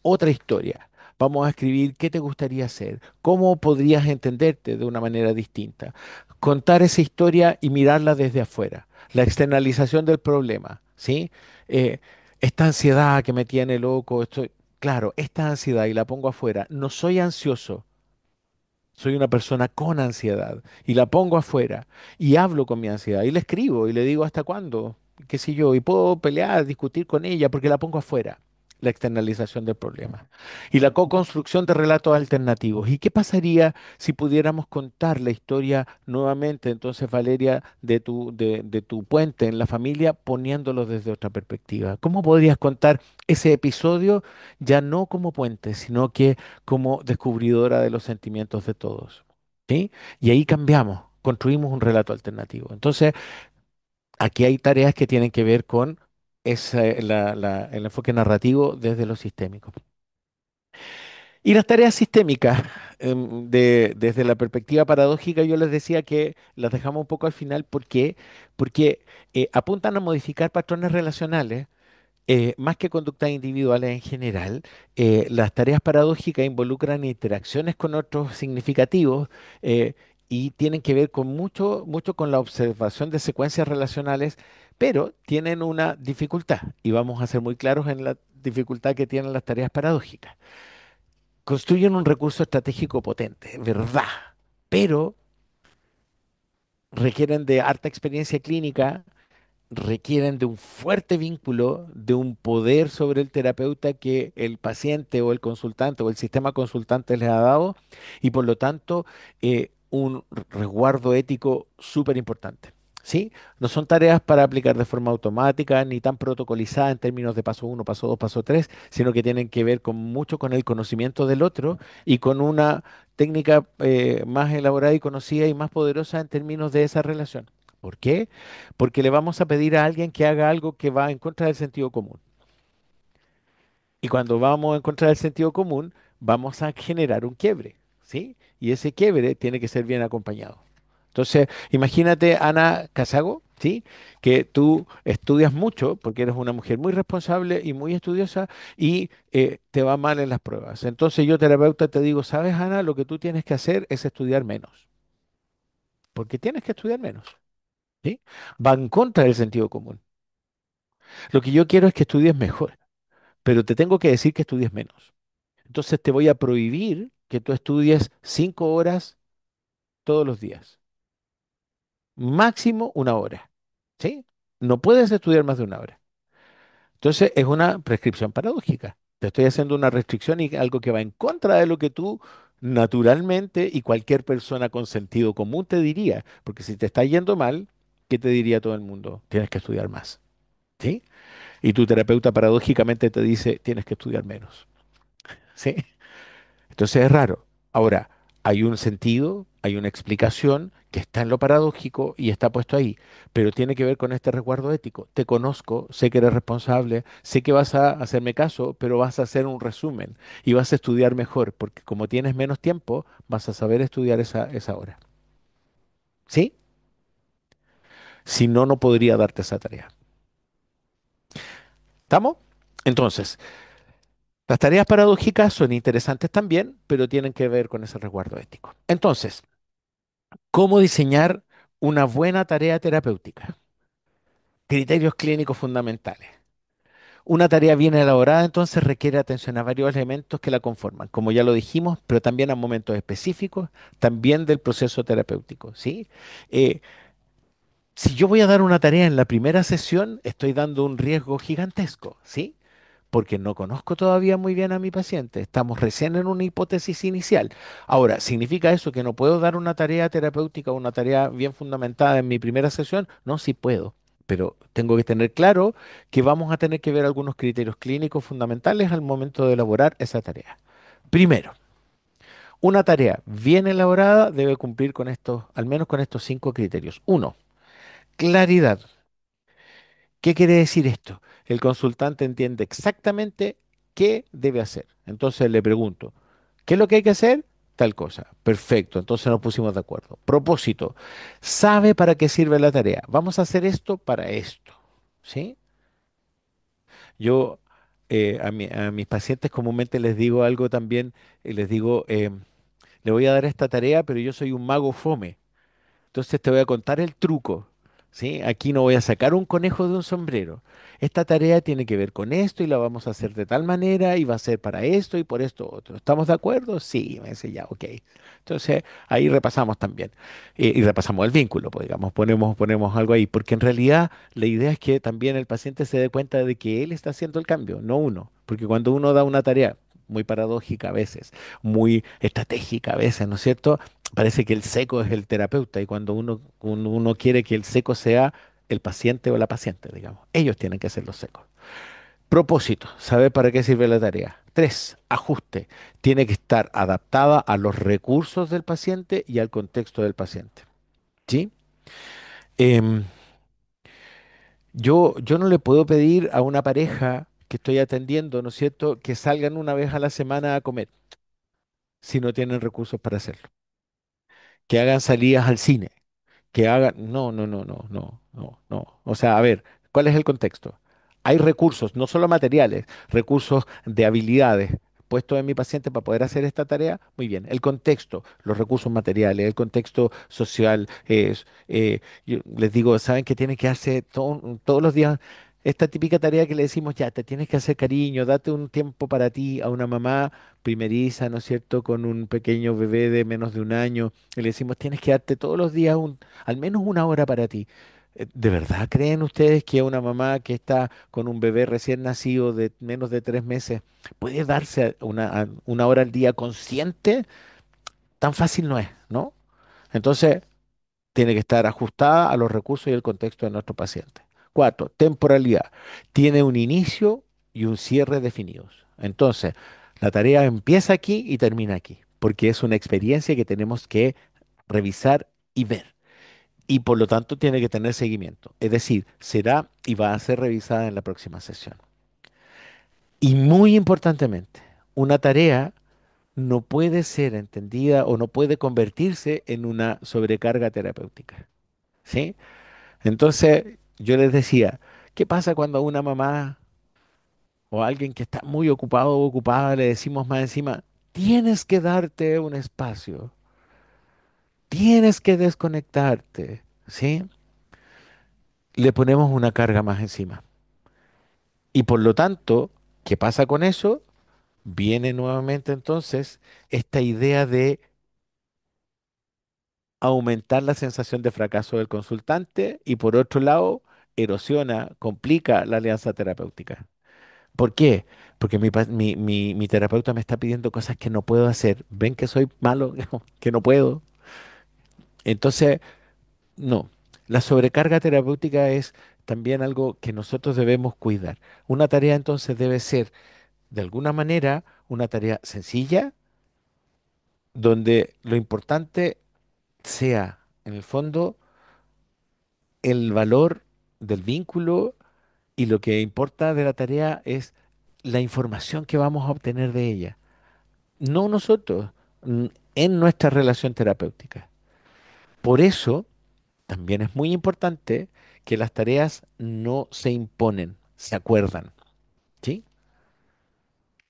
otra historia. Vamos a escribir qué te gustaría hacer, cómo podrías entenderte de una manera distinta. Contar esa historia y mirarla desde afuera. La externalización del problema, ¿sí? Eh, esta ansiedad que me tiene loco, claro, esta ansiedad y la pongo afuera. No soy ansioso, soy una persona con ansiedad y la pongo afuera y hablo con mi ansiedad y le escribo y le digo hasta cuándo, qué sé yo, y puedo pelear, discutir con ella porque la pongo afuera, la externalización del problema. Y la co-construcción de relatos alternativos. ¿Y qué pasaría si pudiéramos contar la historia nuevamente, entonces, Valeria, de tu puente en la familia, poniéndolo desde otra perspectiva? ¿Cómo podrías contar ese episodio ya no como puente, sino que como descubridora de los sentimientos de todos? ¿Sí? Y ahí cambiamos, construimos un relato alternativo. Entonces, aquí hay tareas que tienen que ver con el enfoque narrativo desde lo sistémico. Y las tareas sistémicas, desde la perspectiva paradójica, yo les decía que las dejamos un poco al final. ¿Por qué? Porque apuntan a modificar patrones relacionales más que conductas individuales en general. Las tareas paradójicas involucran interacciones con otros significativos y tienen que ver con mucho con la observación de secuencias relacionales, pero tienen una dificultad y vamos a ser muy claros en la dificultad que tienen las tareas paradójicas. Construyen un recurso estratégico potente, ¿verdad? Pero requieren de harta experiencia clínica, requieren de un fuerte vínculo, de un poder sobre el terapeuta que el paciente o el consultante o el sistema consultante les ha dado y por lo tanto un resguardo ético súper importante. ¿Sí? No son tareas para aplicar de forma automática ni tan protocolizadas en términos de paso uno, paso 2, paso 3, sino que tienen que ver con mucho con el conocimiento del otro y con una técnica más elaborada y conocida y más poderosa en términos de esa relación. ¿Por qué? Porque le vamos a pedir a alguien que haga algo que va en contra del sentido común. Y cuando vamos en contra del sentido común, vamos a generar un quiebre, ¿sí? Y ese quiebre tiene que ser bien acompañado. Entonces, imagínate, Ana Casago, ¿sí? Que tú estudias mucho porque eres una mujer muy responsable y muy estudiosa y te va mal en las pruebas. Entonces yo, terapeuta, te digo, ¿sabes, Ana? Lo que tú tienes que hacer es estudiar menos, porque tienes que estudiar menos, ¿sí? Va en contra del sentido común. Lo que yo quiero es que estudies mejor, pero te tengo que decir que estudies menos. Entonces te voy a prohibir que tú estudies 5 horas todos los días, máximo una hora, ¿sí? No puedes estudiar más de una hora. Entonces es una prescripción paradójica. Te estoy haciendo una restricción y algo que va en contra de lo que tú naturalmente y cualquier persona con sentido común te diría. Porque si te está yendo mal, ¿qué te diría todo el mundo? Tienes que estudiar más, ¿sí? Y tu terapeuta paradójicamente te dice, tienes que estudiar menos, ¿sí? Entonces es raro. Ahora, hay un sentido, hay una explicación que está en lo paradójico y está puesto ahí, pero tiene que ver con este resguardo ético. Te conozco, sé que eres responsable, sé que vas a hacerme caso, pero vas a hacer un resumen y vas a estudiar mejor, porque como tienes menos tiempo, vas a saber estudiar esa hora. ¿Sí? Si no, no podría darte esa tarea. ¿Estamos? Entonces, las tareas paradójicas son interesantes también, pero tienen que ver con ese resguardo ético. Entonces, ¿cómo diseñar una buena tarea terapéutica? Criterios clínicos fundamentales. Una tarea bien elaborada entonces requiere atención a varios elementos que la conforman, como ya lo dijimos, pero también a momentos específicos, también del proceso terapéutico, ¿sí? Eh, si yo voy a dar una tarea en la primera sesión, estoy dando un riesgo gigantesco, ¿sí? Porque no conozco todavía muy bien a mi paciente. Estamos recién en una hipótesis inicial. Ahora, ¿significa eso que no puedo dar una tarea terapéutica o una tarea bien fundamentada en mi primera sesión? No, sí puedo, pero tengo que tener claro que vamos a tener que ver algunos criterios clínicos fundamentales al momento de elaborar esa tarea. Primero, una tarea bien elaborada debe cumplir con estos, al menos con estos 5 criterios. Uno, claridad. ¿Qué quiere decir esto? El consultante entiende exactamente qué debe hacer. Entonces le pregunto, ¿qué es lo que hay que hacer? Tal cosa. Perfecto, entonces nos pusimos de acuerdo. Propósito, ¿sabe para qué sirve la tarea? Vamos a hacer esto para esto. ¿Sí? Yo a mis pacientes comúnmente les digo algo también, les digo, le voy a dar esta tarea, pero yo soy un mago fome. Entonces te voy a contar el truco, ¿sí? Aquí no voy a sacar un conejo de un sombrero. Esta tarea tiene que ver con esto y la vamos a hacer de tal manera y va a ser para esto y por esto otro. ¿Estamos de acuerdo? Sí, me dice ya, ok. Entonces ahí repasamos también. Y repasamos el vínculo, pues digamos, ponemos algo ahí, porque en realidad la idea es que también el paciente se dé cuenta de que él está haciendo el cambio, no uno. Porque cuando uno da una tarea muy paradójica a veces, muy estratégica a veces, ¿no es cierto? Parece que el seco es el terapeuta y cuando uno quiere que el seco sea el paciente o la paciente, digamos, ellos tienen que ser los secos. Propósito, saber para qué sirve la tarea. Tres, ajuste. Tiene que estar adaptada a los recursos del paciente y al contexto del paciente. ¿Sí? Em, yo no le puedo pedir a una pareja que estoy atendiendo, ¿no es cierto?, que salgan una vez a la semana a comer si no tienen recursos para hacerlo. Que hagan salidas al cine que hagan. No, no, no, no, no, no, no. O sea, a ver, ¿cuál es el contexto? Hay recursos, no solo materiales, recursos de habilidades puestos en mi paciente para poder hacer esta tarea. Muy bien. El contexto, los recursos materiales, el contexto social. Yo les digo, saben que tienen que hacer todos los días esta típica tarea que le decimos, ya, te tienes que hacer cariño, date un tiempo para ti a una mamá primeriza, ¿no es cierto?, con un pequeño bebé de menos de un año. Y le decimos, tienes que darte todos los días al menos una hora para ti. ¿De verdad creen ustedes que una mamá que está con un bebé recién nacido de menos de 3 meses puede darse una hora al día consciente? Tan fácil no es, ¿no? Entonces, tiene que estar ajustada a los recursos y el contexto de nuestro paciente. Cuatro, temporalidad. Tiene un inicio y un cierre definidos. Entonces, la tarea empieza aquí y termina aquí, porque es una experiencia que tenemos que revisar y ver. y por lo tanto tiene que tener seguimiento. Es decir, será y va a ser revisada en la próxima sesión. Y muy importantemente, una tarea no puede ser entendida o no puede convertirse en una sobrecarga terapéutica. ¿Sí? Entonces, yo les decía, ¿qué pasa cuando a una mamá o a alguien que está muy ocupado o ocupada le decimos más encima, tienes que darte un espacio, tienes que desconectarte, ¿sí? Le ponemos una carga más encima. Y por lo tanto, ¿qué pasa con eso? Viene nuevamente entonces esta idea de aumentar la sensación de fracaso del consultante y por otro lado, erosiona, complica la alianza terapéutica. ¿Por qué? Porque mi terapeuta me está pidiendo cosas que no puedo hacer. ¿Ven que soy malo? Que no puedo. Entonces, no. La sobrecarga terapéutica es también algo que nosotros debemos cuidar. Una tarea entonces debe ser, de alguna manera, una tarea sencilla, donde lo importante sea, en el fondo, el valor del vínculo y lo que importa de la tarea es la información que vamos a obtener de ella. No nosotros, en nuestra relación terapéutica. Por eso, también es muy importante que las tareas no se imponen, se acuerdan, ¿sí?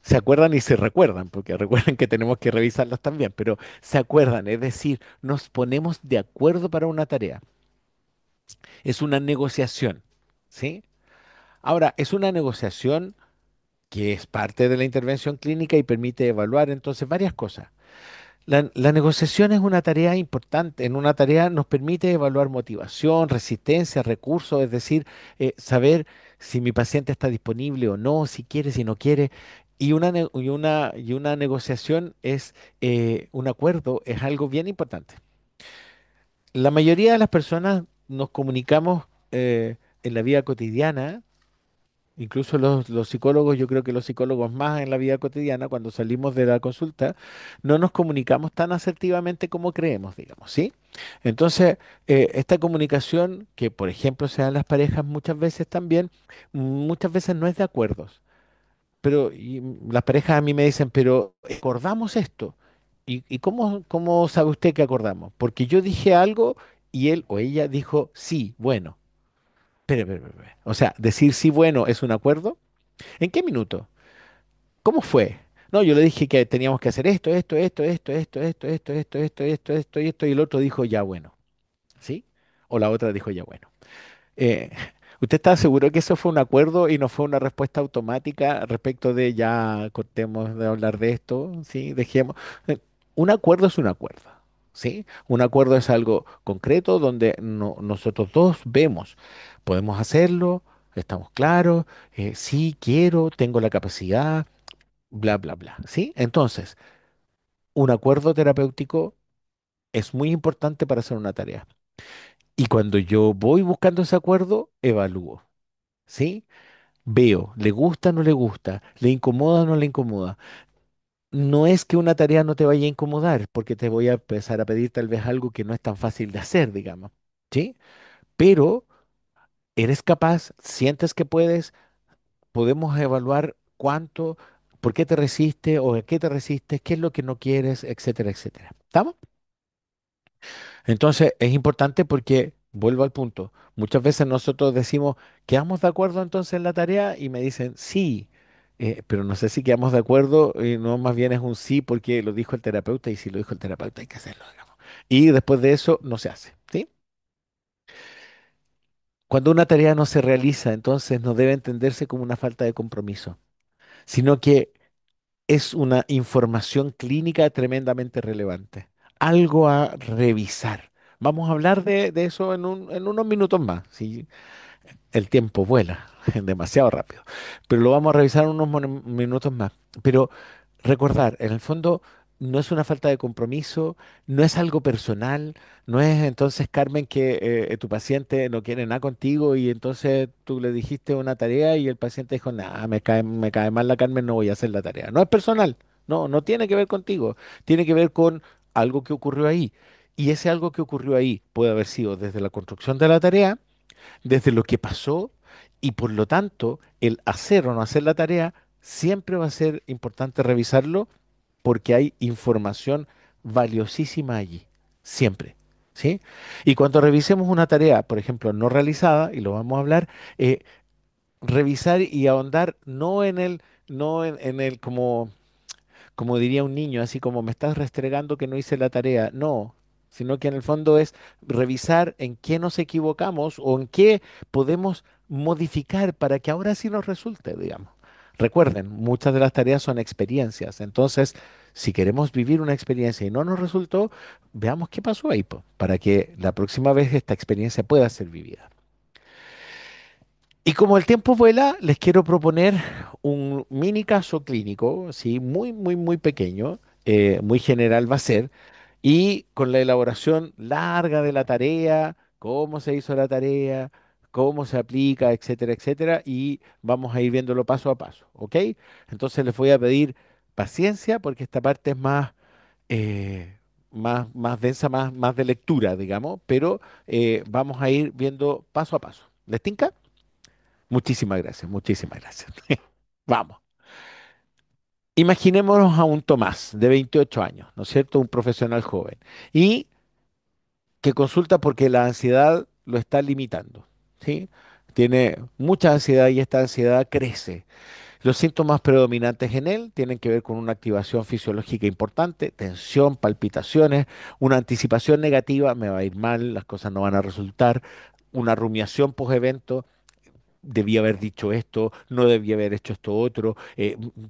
Se acuerdan y se recuerdan, porque recuerden que tenemos que revisarlas también, pero se acuerdan, es decir, nos ponemos de acuerdo para una tarea. Es una negociación, ¿sí? Ahora, es una negociación que es parte de la intervención clínica y permite evaluar entonces varias cosas. La negociación es una tarea importante. En una tarea nos permite evaluar motivación, resistencia, recursos, es decir, saber si mi paciente está disponible o no, si quiere, si no quiere. Y una negociación es un acuerdo, es algo bien importante. La mayoría de las personas nos comunicamos en la vida cotidiana. Incluso los psicólogos, yo creo que los psicólogos más en la vida cotidiana, cuando salimos de la consulta, no nos comunicamos tan asertivamente como creemos, digamos, ¿sí? Entonces, esta comunicación, que por ejemplo se da en las parejas muchas veces no es de acuerdos. Pero las parejas a mí me dicen, pero acordamos esto. ¿Y cómo sabe usted que acordamos? Porque yo dije algo y él o ella dijo, sí, bueno. Espere. O sea, decir sí, bueno es un acuerdo. ¿En qué minuto? ¿Cómo fue? No, yo le dije que teníamos que hacer esto, y el otro dijo ya bueno, ¿sí? O la otra dijo ya bueno. Eh, ¿Usted está seguro que eso fue un acuerdo y no fue una respuesta automática respecto de ya cortemos de hablar de esto, ¿sí? Dejemos. Un acuerdo es un acuerdo, ¿sí? Un acuerdo es algo concreto donde nosotros dos vemos, podemos hacerlo, estamos claros, sí quiero, tengo la capacidad, bla, bla, bla, ¿sí? Entonces, un acuerdo terapéutico es muy importante para hacer una tarea. Y cuando yo voy buscando ese acuerdo, evalúo, ¿sí? Veo, ¿le gusta o no le gusta? ¿Le incomoda o no le incomoda? No es que una tarea no te vaya a incomodar, porque te voy a empezar a pedir tal vez algo que no es tan fácil de hacer, digamos, ¿sí? Pero eres capaz, sientes que puedes, podemos evaluar cuánto, por qué te resiste o a qué te resistes, qué es lo que no quieres, etcétera, etcétera. ¿Estamos? Entonces, es importante porque, vuelvo al punto, muchas veces nosotros decimos, ¿quedamos de acuerdo entonces en la tarea? Y me dicen, sí, pero no sé si quedamos de acuerdo, no, más bien es un sí porque lo dijo el terapeuta y si lo dijo el terapeuta hay que hacerlo, digamos. Y después de eso no se hace, ¿sí? Cuando una tarea no se realiza, entonces no debe entenderse como una falta de compromiso, sino que es una información clínica tremendamente relevante, algo a revisar. Vamos a hablar de eso en unos minutos más. ¿Sí? El tiempo vuela demasiado rápido, pero lo vamos a revisar en unos minutos más. Pero recordar, en el fondo, no es una falta de compromiso, no es algo personal, no es entonces, Carmen, que tu paciente no quiere nada contigo y entonces tú le dijiste una tarea y el paciente dijo, nada, me cae mal la Carmen, no voy a hacer la tarea. No es personal, no tiene que ver contigo, tiene que ver con algo que ocurrió ahí. Y ese algo que ocurrió ahí puede haber sido desde la construcción de la tarea, desde lo que pasó, y por lo tanto el hacer o no hacer la tarea siempre va a ser importante revisarlo porque hay información valiosísima allí, siempre. ¿Sí? Y cuando revisemos una tarea, por ejemplo, no realizada, y lo vamos a hablar, revisar y ahondar no en el, no en el como diría un niño, así como me estás restregando que no hice la tarea. No, sino que en el fondo es revisar en qué nos equivocamos o en qué podemos modificar para que ahora sí nos resulte, digamos. Recuerden, muchas de las tareas son experiencias. Entonces, si queremos vivir una experiencia y no nos resultó, veamos qué pasó ahí, po, para que la próxima vez esta experiencia pueda ser vivida. Y como el tiempo vuela, les quiero proponer un mini caso clínico, ¿sí? Muy, muy, muy pequeño, muy general va a ser, y con la elaboración larga de la tarea, cómo se hizo la tarea, cómo se aplica, etcétera, etcétera, y vamos a ir viéndolo paso a paso, ¿ok? Entonces les voy a pedir paciencia porque esta parte es eh, más densa, más de lectura, digamos, pero vamos a ir viendo paso a paso. ¿Les tinca? Muchísimas gracias, muchísimas gracias. Vamos. Imaginémonos a un Tomás de 28 años, ¿no es cierto? Un profesional joven. Y que consulta porque la ansiedad lo está limitando, ¿sí? Tiene mucha ansiedad y esta ansiedad crece. Los síntomas predominantes en él tienen que ver con una activación fisiológica importante, tensión, palpitaciones, una anticipación negativa, me va a ir mal, las cosas no van a resultar, una rumiación post-evento, debí haber dicho esto, no debí haber hecho esto otro,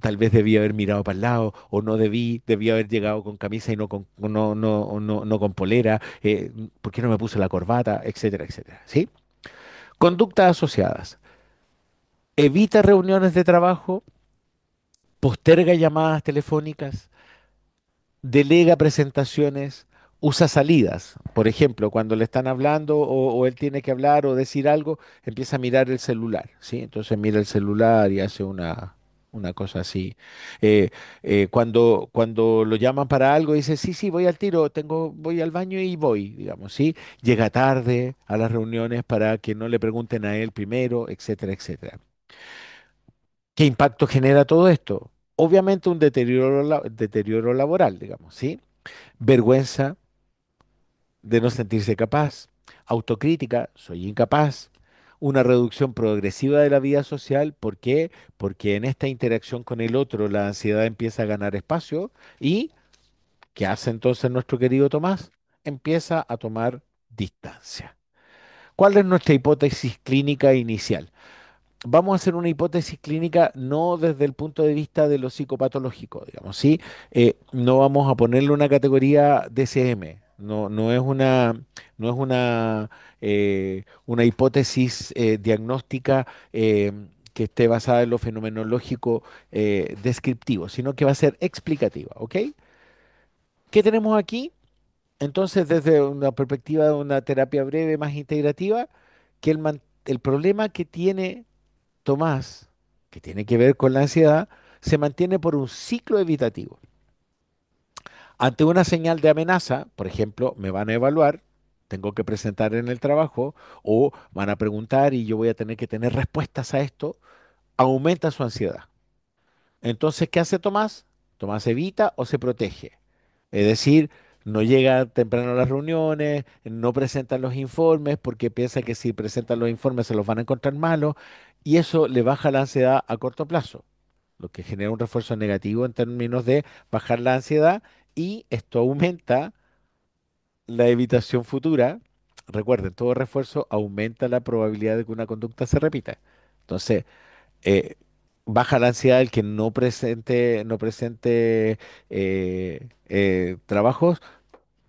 tal vez debí haber mirado para el lado, o no debí haber llegado con camisa y no con, no con polera, ¿por qué no me puse la corbata? Etcétera, etcétera. ¿Sí? Conductas asociadas. Evita reuniones de trabajo, posterga llamadas telefónicas, delega presentaciones, usa salidas. Por ejemplo, cuando le están hablando o él tiene que hablar o decir algo, empieza a mirar el celular, ¿sí? Entonces mira el celular y hace una cosa así. Eh, cuando lo llaman para algo, dice, sí, sí, voy al tiro, voy al baño y voy, digamos, ¿sí? Llega tarde a las reuniones para que no le pregunten a él primero, etcétera, etcétera. ¿Qué impacto genera todo esto? Obviamente un deterioro, deterioro laboral, digamos, ¿sí? Vergüenza de no sentirse capaz, autocrítica, soy incapaz, una reducción progresiva de la vida social, ¿por qué? Porque en esta interacción con el otro la ansiedad empieza a ganar espacio y ¿qué hace entonces nuestro querido Tomás? Empieza a tomar distancia. ¿Cuál es nuestra hipótesis clínica inicial? Vamos a hacer una hipótesis clínica no desde el punto de vista de lo psicopatológico, digamos, ¿sí? No vamos a ponerle una categoría DSM, no es una hipótesis diagnóstica que esté basada en lo fenomenológico descriptivo, sino que va a ser explicativa, ¿ok? ¿Qué tenemos aquí? Entonces, desde una perspectiva de una terapia breve más integrativa, que el problema que tiene Tomás, que tiene que ver con la ansiedad, se mantiene por un ciclo evitativo. Ante una señal de amenaza, por ejemplo, me van a evaluar, tengo que presentar en el trabajo o van a preguntar y yo voy a tener que tener respuestas a esto, aumenta su ansiedad. Entonces, ¿qué hace Tomás? Tomás evita o se protege. Es decir, no llega temprano a las reuniones, no presenta los informes porque piensa que si presentan los informes se los van a encontrar malos y eso le baja la ansiedad a corto plazo, lo que genera un refuerzo negativo en términos de bajar la ansiedad y esto aumenta la evitación futura. Recuerden, todo refuerzo aumenta la probabilidad de que una conducta se repita. Entonces, eh, baja la ansiedad el que no presente trabajos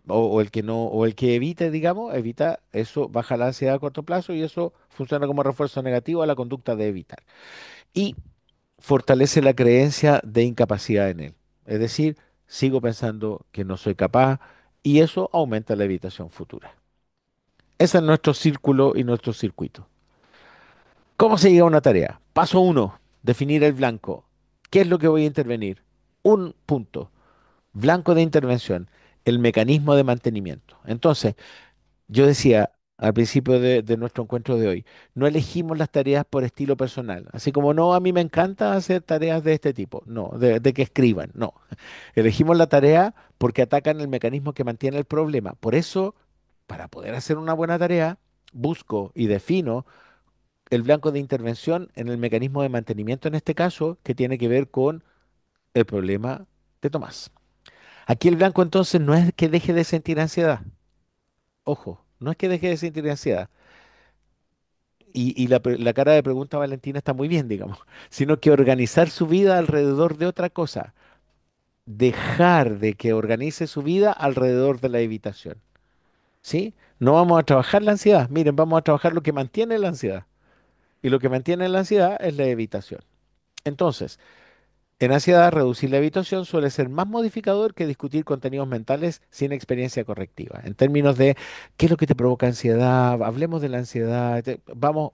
o el que no, o el que evite, digamos, evita, eso baja la ansiedad a corto plazo y eso funciona como refuerzo negativo a la conducta de evitar. Y fortalece la creencia de incapacidad en él. Es decir, sigo pensando que no soy capaz y eso aumenta la evitación futura. Ese es nuestro círculo y nuestro circuito. ¿Cómo se llega a una tarea? Paso uno, definir el blanco. ¿Qué es lo que voy a intervenir? Un punto. Blanco de intervención. el mecanismo de mantenimiento. Entonces, yo decía al principio de nuestro encuentro de hoy, no elegimos las tareas por estilo personal, así como no, a mí me encanta hacer tareas de este tipo, no, de que escriban, no. Elegimos la tarea porque atacan el mecanismo que mantiene el problema. Por eso, para poder hacer una buena tarea, busco y defino el blanco de intervención en el mecanismo de mantenimiento, en este caso, que tiene que ver con el problema de Tomás. Aquí el blanco entonces no es que deje de sentir ansiedad. Ojo, no es que deje de sentir ansiedad. Y la cara de pregunta Valentina está muy bien, digamos, sino que organizar su vida alrededor de otra cosa. Dejar de que organice su vida alrededor de la evitación. ¿Sí? No vamos a trabajar la ansiedad. Miren, vamos a trabajar lo que mantiene la ansiedad. Y lo que mantiene la ansiedad es la evitación. Entonces, en ansiedad, reducir la evitación suele ser más modificador que discutir contenidos mentales sin experiencia correctiva. En términos de qué es lo que te provoca ansiedad, hablemos de la ansiedad, vamos,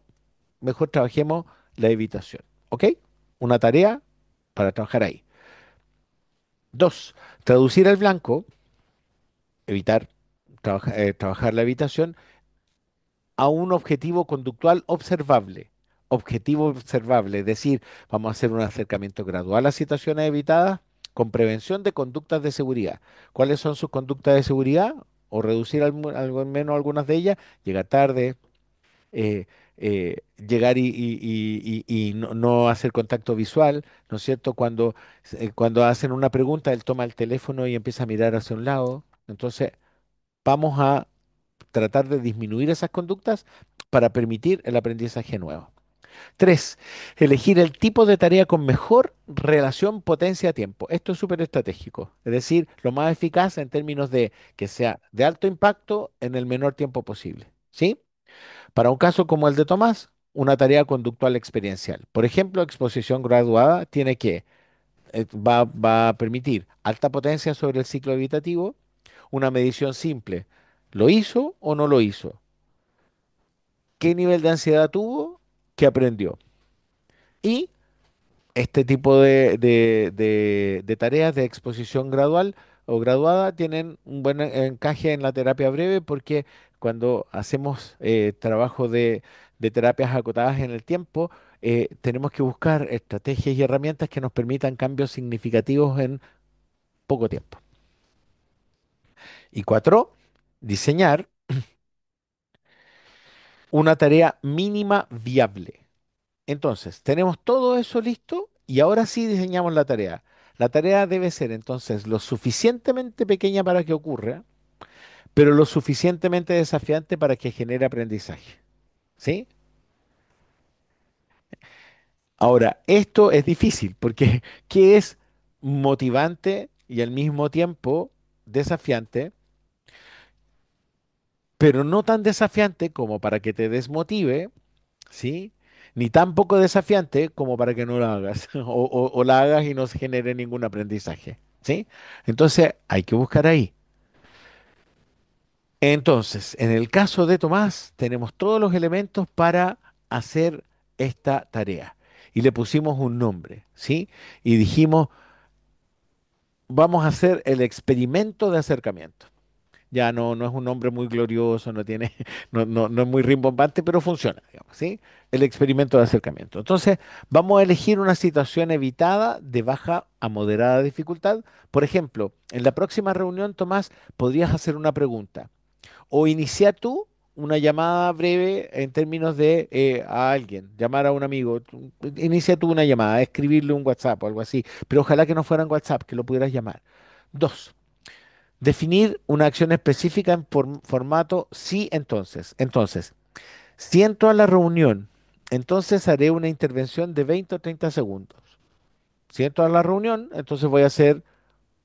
mejor trabajemos la evitación. ¿Ok? Una tarea para trabajar ahí. Dos, traducir al blanco, evitar trabajar la evitación a un objetivo conductual observable. Objetivo observable, es decir, vamos a hacer un acercamiento gradual a situaciones evitadas con prevención de conductas de seguridad. ¿Cuáles son sus conductas de seguridad? O reducir al menos algunas de ellas, llegar tarde, llegar y no hacer contacto visual, ¿no es cierto? Cuando hacen una pregunta, él toma el teléfono y empieza a mirar hacia un lado. Entonces, vamos a tratar de disminuir esas conductas para permitir el aprendizaje nuevo. Tres, elegir el tipo de tarea con mejor relación potencia-tiempo. Esto es súper estratégico, es decir, lo más eficaz en términos de que sea de alto impacto en el menor tiempo posible. ¿Sí? Para un caso como el de Tomás, una tarea conductual experiencial. Por ejemplo, exposición graduada tiene que, va a permitir alta potencia sobre el ciclo evitativo, una medición simple. ¿Lo hizo o no lo hizo? ¿Qué nivel de ansiedad tuvo? ¿Qué aprendió? Y este tipo de tareas de exposición gradual o graduada tienen un buen encaje en la terapia breve porque cuando hacemos trabajo de terapias acotadas en el tiempo, tenemos que buscar estrategias y herramientas que nos permitan cambios significativos en poco tiempo. Y cuatro, diseñar una tarea mínima viable. Entonces, tenemos todo eso listo y ahora sí diseñamos la tarea. La tarea debe ser entonces lo suficientemente pequeña para que ocurra, pero lo suficientemente desafiante para que genere aprendizaje. ¿Sí? Ahora, esto es difícil porque ¿qué es motivante y al mismo tiempo desafiante, pero no tan desafiante como para que te desmotive? ¿Sí? Ni tan poco desafiante como para que no la hagas o la hagas y no se genere ningún aprendizaje. ¿Sí? Entonces hay que buscar ahí. Entonces, en el caso de Tomás, tenemos todos los elementos para hacer esta tarea. Y le pusimos un nombre, ¿sí? Y dijimos, vamos a hacer el experimento de acercamiento. Ya no es un nombre muy glorioso, no tiene, no es muy rimbombante, pero funciona, digamos, ¿sí? El experimento de acercamiento. Entonces, vamos a elegir una situación evitada de baja a moderada dificultad. Por ejemplo, en la próxima reunión, Tomás, podrías hacer una pregunta o iniciar tú una llamada breve en términos de a alguien, llamar a un amigo. Inicia tú una llamada, escribirle un WhatsApp o algo así, pero ojalá que no fuera en WhatsApp, que lo pudieras llamar. Dos. Definir una acción específica en formato sí, entonces. Entonces, si entro a la reunión, entonces haré una intervención de 20 o 30 segundos. Si entro a la reunión, entonces voy a hacer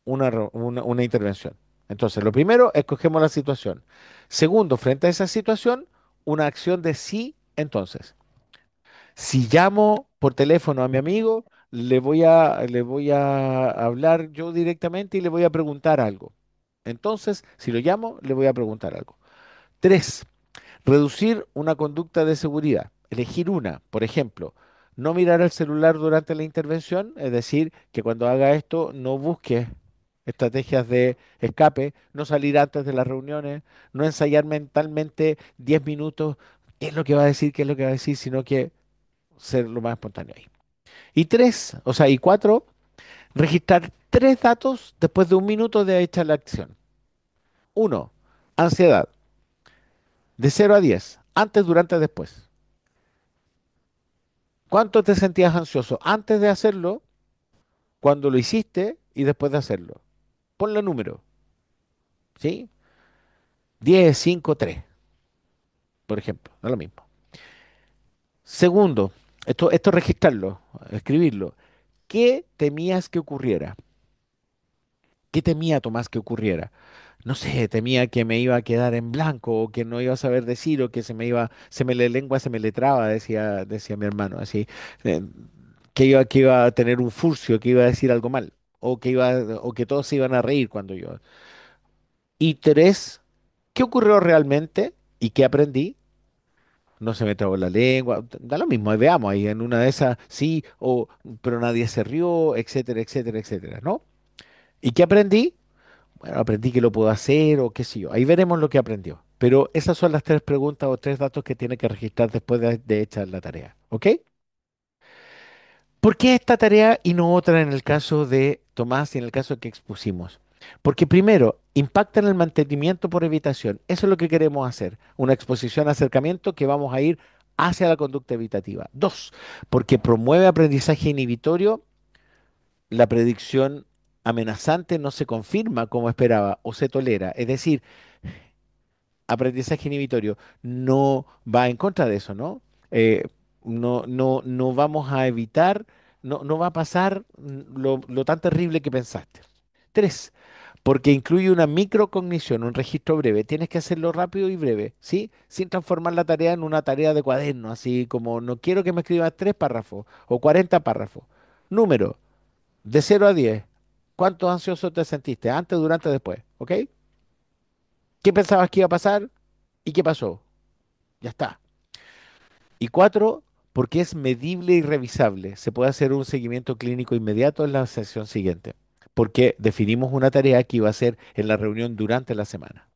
una intervención. Entonces, lo primero, escogemos la situación. Segundo, frente a esa situación, una acción de sí, entonces. Si llamo por teléfono a mi amigo, le voy a hablar yo directamente y le voy a preguntar algo. Entonces, si lo llamo, le voy a preguntar algo. Tres, reducir una conducta de seguridad. Elegir una, por ejemplo, no mirar el celular durante la intervención, es decir, que cuando haga esto no busque. estrategias de escape, no salir antes de las reuniones, no ensayar mentalmente 10 minutos qué es lo que va a decir, qué es lo que va a decir, sino que ser lo más espontáneo ahí. Y tres, o sea, y cuatro, registrar tres datos después de un minuto de hecha la acción. Uno, ansiedad, de 0 a 10, antes, durante, después. ¿Cuánto te sentías ansioso antes de hacerlo, cuando lo hiciste y después de hacerlo? Ponle número, ¿sí? 10, 5, 3, por ejemplo, no es lo mismo. Segundo, esto es registrarlo, escribirlo. ¿Qué temías que ocurriera? ¿Qué temía Tomás que ocurriera? No sé, temía que me iba a quedar en blanco o que no iba a saber decir o que la lengua se me le traba, decía mi hermano, así, eh, que iba a tener un furcio, que iba a decir algo mal o que todos se iban a reír cuando yo. Y tres, ¿qué ocurrió realmente y qué aprendí? No se me trabó la lengua, da lo mismo, ahí veamos, ahí en una de esas sí, pero nadie se rió, etcétera, etcétera, etcétera, ¿no? ¿Y qué aprendí? Bueno, aprendí que lo puedo hacer o qué sé yo. Ahí veremos lo que aprendió. Pero esas son las tres preguntas o tres datos que tiene que registrar después de hecha la tarea. ¿Ok? ¿Por qué esta tarea y no otra en el caso de Tomás y en el caso que expusimos? Porque primero, impacta en el mantenimiento por evitación. Eso es lo que queremos hacer. Una exposición, acercamiento que vamos a ir hacia la conducta evitativa. Dos, porque promueve aprendizaje inhibitorio. La predicción amenazante no se confirma como esperaba o se tolera. Es decir, aprendizaje inhibitorio no va en contra de eso, ¿no? Eh, no vamos a evitar, no va a pasar lo tan terrible que pensaste. Tres, porque incluye una microcognición, un registro breve. Tienes que hacerlo rápido y breve, ¿sí? Sin transformar la tarea en una tarea de cuaderno, así como no quiero que me escribas 3 párrafos o 40 párrafos. Número, de 0 a 10. ¿Cuánto ansioso te sentiste? Antes, durante, después, ¿ok? ¿Qué pensabas que iba a pasar y qué pasó? Ya está. Y cuatro, porque es medible y revisable. Se puede hacer un seguimiento clínico inmediato en la sesión siguiente, porque definimos una tarea que iba a ser en la reunión durante la semana.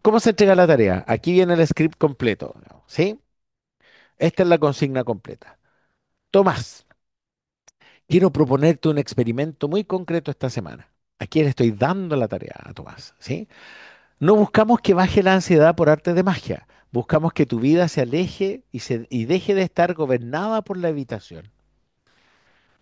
¿Cómo se entrega la tarea? Aquí viene el script completo, ¿sí? Esta es la consigna completa. Tomás, quiero proponerte un experimento muy concreto esta semana. Aquí le estoy dando la tarea a Tomás, ¿sí? No buscamos que baje la ansiedad por arte de magia. Buscamos que tu vida se aleje y deje de estar gobernada por la evitación.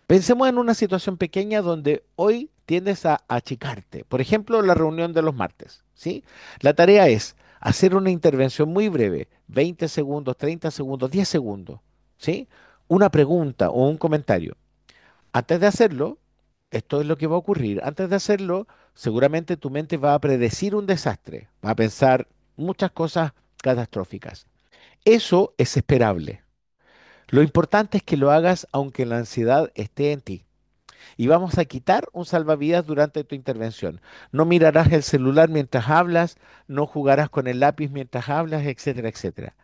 Pensemos en una situación pequeña donde hoy tiendes a achicarte. Por ejemplo, la reunión de los martes, ¿sí? La tarea es hacer una intervención muy breve, 20 segundos, 30 segundos, 10 segundos, ¿sí? Una pregunta o un comentario. Antes de hacerlo, esto es lo que va a ocurrir. Antes de hacerlo, seguramente tu mente va a predecir un desastre, va a pensar muchas cosas catastróficas. Eso es esperable. Lo importante es que lo hagas aunque la ansiedad esté en ti. Y vamos a quitar un salvavidas durante tu intervención. No mirarás el celular mientras hablas, no jugarás con el lápiz mientras hablas, etcétera, etcétera.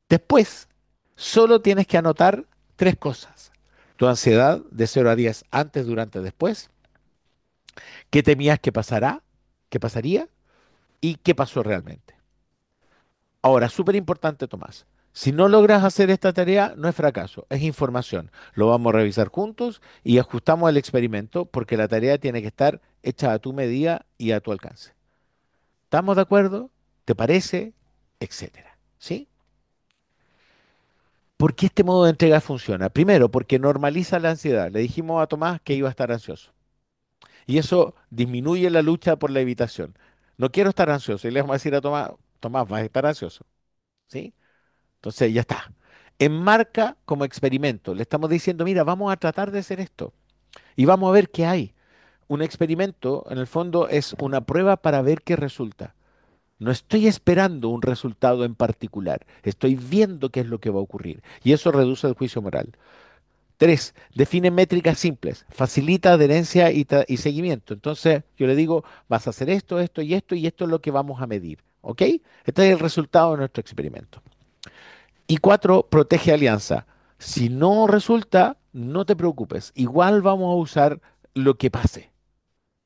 Después, solo tienes que anotar tres cosas. Tu ansiedad de 0 a 10 antes, durante, después. ¿Qué temías que pasará? ¿Qué pasaría? ¿Y qué pasó realmente? Ahora, súper importante, Tomás. Si no logras hacer esta tarea, no es fracaso, es información. Lo vamos a revisar juntos y ajustamos el experimento porque la tarea tiene que estar hecha a tu medida y a tu alcance. ¿Estamos de acuerdo? ¿Te parece? Etcétera. ¿Sí? ¿Por qué este modo de entrega funciona? Primero, porque normaliza la ansiedad. Le dijimos a Tomás que iba a estar ansioso. Y eso disminuye la lucha por la evitación. No quiero estar ansioso. Y le vamos a decir a Tomás, Tomás, vas a estar ansioso. ¿Sí? Entonces ya está. Enmarca como experimento. Le estamos diciendo, mira, vamos a tratar de hacer esto. Y vamos a ver qué hay. Un experimento, en el fondo, es una prueba para ver qué resulta. No estoy esperando un resultado en particular. Estoy viendo qué es lo que va a ocurrir. Y eso reduce el juicio moral. Tres, define métricas simples, facilita adherencia y seguimiento. Entonces, yo le digo, vas a hacer esto, esto y esto es lo que vamos a medir. ¿Ok? Este es el resultado de nuestro experimento. Y cuatro, protege alianza. Si no resulta, no te preocupes. Igual vamos a usar lo que pase.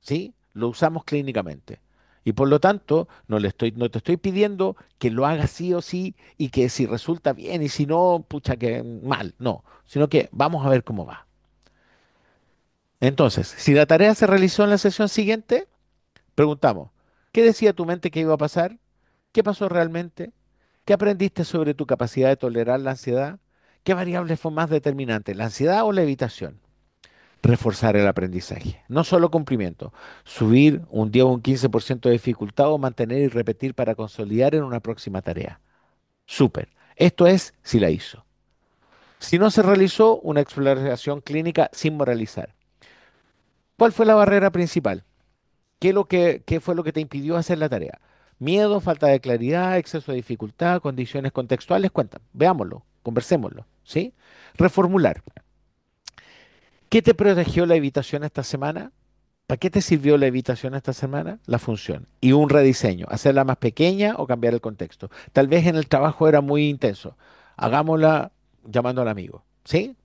¿sí? Lo usamos clínicamente. Y por lo tanto, no te estoy pidiendo que lo hagas sí o sí y que si resulta bien y si no, pucha, que mal, no, sino que vamos a ver cómo va. Entonces, si la tarea se realizó en la sesión siguiente, preguntamos, ¿qué decía tu mente que iba a pasar? ¿Qué pasó realmente? ¿Qué aprendiste sobre tu capacidad de tolerar la ansiedad? ¿Qué variable fue más determinante, la ansiedad o la evitación? Reforzar el aprendizaje, no solo cumplimiento, subir un 10 o un 15% de dificultad o mantener y repetir para consolidar en una próxima tarea. Súper. Esto es si la hizo. Si no se realizó, una exploración clínica sin moralizar. ¿Cuál fue la barrera principal? ¿Qué fue lo que te impidió hacer la tarea? Miedo, falta de claridad, exceso de dificultad, condiciones contextuales. Cuéntame, veámoslo, conversémoslo, ¿sí? Reformular. ¿Qué te protegió la evitación esta semana? ¿Para qué te sirvió la evitación esta semana? La función. Y un rediseño, hacerla más pequeña o cambiar el contexto. Tal vez en el trabajo era muy intenso. Hagámosla llamando al amigo, ¿sí?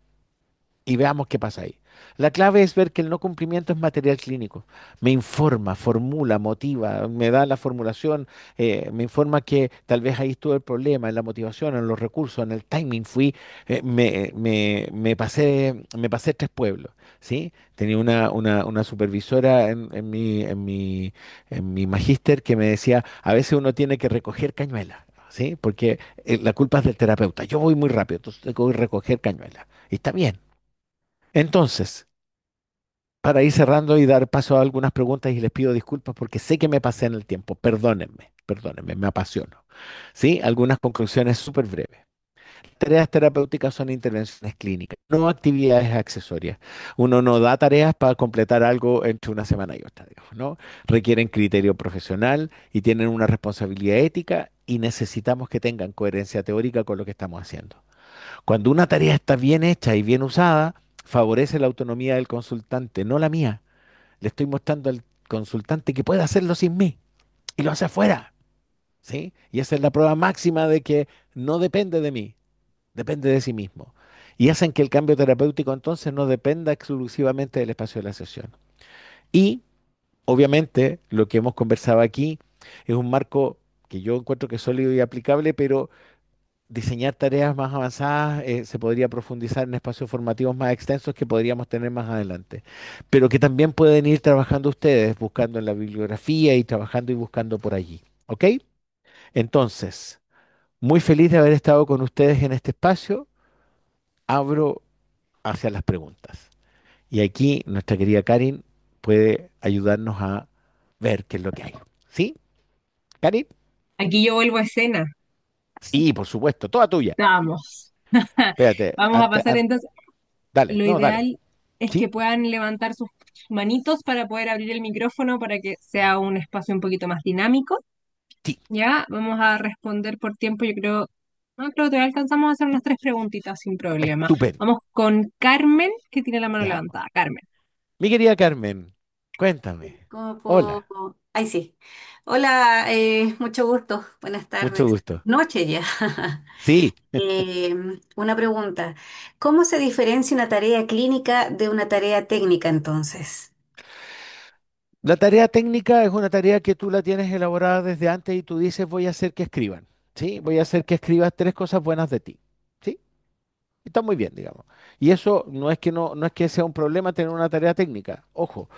Y veamos qué pasa ahí. La clave es ver que el no cumplimiento es material clínico. Me informa, formula, motiva, me da la formulación, me informa que tal vez ahí estuvo el problema, en la motivación, en los recursos, en el timing. Me pasé tres pueblos, ¿sí? Tenía una supervisora en mi magíster que me decía, a veces uno tiene que recoger cañuelas, ¿sí? Porque la culpa es del terapeuta. Yo voy muy rápido, entonces tengo que recoger cañuelas. Y está bien. Entonces, para ir cerrando y dar paso a algunas preguntas y les pido disculpas porque sé que me pasé en el tiempo. Perdónenme, me apasiono. ¿Sí? Algunas conclusiones súper breves. Tareas terapéuticas son intervenciones clínicas, no actividades accesorias. Uno no da tareas para completar algo entre una semana y otra, digamos, ¿no? Requieren criterio profesional y tienen una responsabilidad ética y necesitamos que tengan coherencia teórica con lo que estamos haciendo. Cuando una tarea está bien hecha y bien usada, favorece la autonomía del consultante, no la mía. Le estoy mostrando al consultante que puede hacerlo sin mí y lo hace afuera, ¿sí? Y esa es la prueba máxima de que no depende de mí, depende de sí mismo. Y hacen que el cambio terapéutico entonces no dependa exclusivamente del espacio de la sesión. Y obviamente lo que hemos conversado aquí es un marco que yo encuentro que es sólido y aplicable, pero diseñar tareas más avanzadas, se podría profundizar en espacios formativos más extensos que podríamos tener más adelante, pero que también pueden ir trabajando ustedes, buscando en la bibliografía y trabajando y buscando por allí. ¿Ok? Entonces, muy feliz de haber estado con ustedes en este espacio. Abro hacia las preguntas. Y aquí nuestra querida Karin puede ayudarnos a ver qué es lo que hay. ¿Sí? ¿Karin?
Aquí yo vuelvo a escena.
Sí, por supuesto, toda tuya.
Vamos.
Espérate,
Vamos a pasar entonces.
dale,
Lo
no, dale.
ideal es que
¿Sí?
puedan levantar sus manitos para poder abrir el micrófono para que sea un espacio un poquito más dinámico.
Sí,
Ya, vamos a responder por tiempo. Yo creo, no creo que todavía alcanzamos a hacer unas tres preguntitas sin problema.
estupendo.
Vamos con Carmen, que tiene la mano
Veamos.
levantada. Carmen.
Mi querida Carmen, cuéntame.
¿Cómo
Hola,
puedo? Ay, sí. Hola, mucho gusto. Buenas
mucho
tardes.
gusto.
Noche ya.
Sí,
Una pregunta. ¿Cómo se diferencia una tarea clínica de una tarea técnica entonces?
la tarea técnica es una tarea que tú la tienes elaborada desde antes y tú dices voy a hacer que escriban. Sí, voy a hacer que escribas tres cosas buenas de ti. Sí, está muy bien, digamos. Y eso no es que sea un problema tener una tarea técnica. Ojo,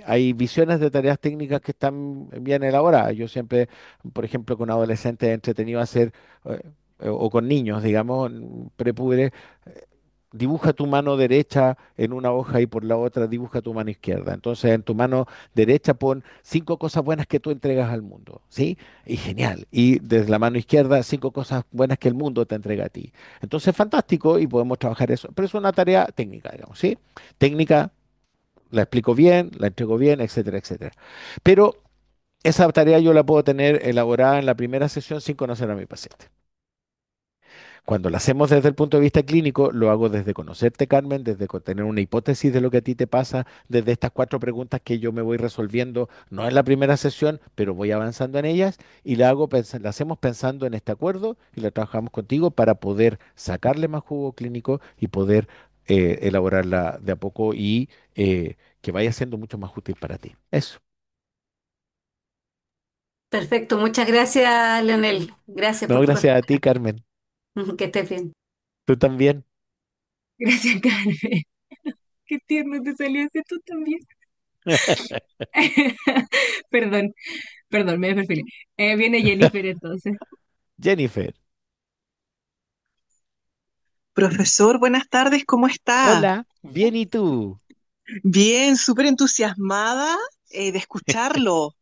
hay visiones de tareas técnicas que están bien elaboradas. Yo siempre, por ejemplo, con adolescentes he entretenido hacer, eh, o con niños, digamos, prepúberes, dibuja tu mano derecha en una hoja y por la otra dibuja tu mano izquierda. Entonces, en tu mano derecha pon cinco cosas buenas que tú entregas al mundo, ¿sí? Y genial. Y desde la mano izquierda, cinco cosas buenas que el mundo te entrega a ti. Entonces, fantástico y podemos trabajar eso. Pero es una tarea técnica, digamos, ¿sí? Técnica, la explico bien, la entrego bien, etcétera, etcétera. Pero esa tarea yo la puedo tener elaborada en la primera sesión sin conocer a mi paciente. Cuando lo hacemos desde el punto de vista clínico, lo hago desde conocerte, Carmen, desde tener una hipótesis de lo que a ti te pasa, desde estas cuatro preguntas que yo me voy resolviendo, no en la primera sesión, pero voy avanzando en ellas y la hacemos pensando en este acuerdo y la trabajamos contigo para poder sacarle más jugo clínico y poder elaborarla de a poco y que vaya siendo mucho más útil para ti. Eso.
Perfecto, muchas gracias, Leonel. Gracias
No,
por tu
gracias a
respuesta.
ti, Carmen.
Que estés bien.
Tú también.
Gracias, Carmen. Qué tierno te salió ese tú también. Perdón, perdón, me desperfilé. Viene Jennifer entonces.
Jennifer.
Profesor, buenas tardes, ¿cómo está?
Hola. Bien, ¿y tú?
Bien, súper entusiasmada de escucharlo.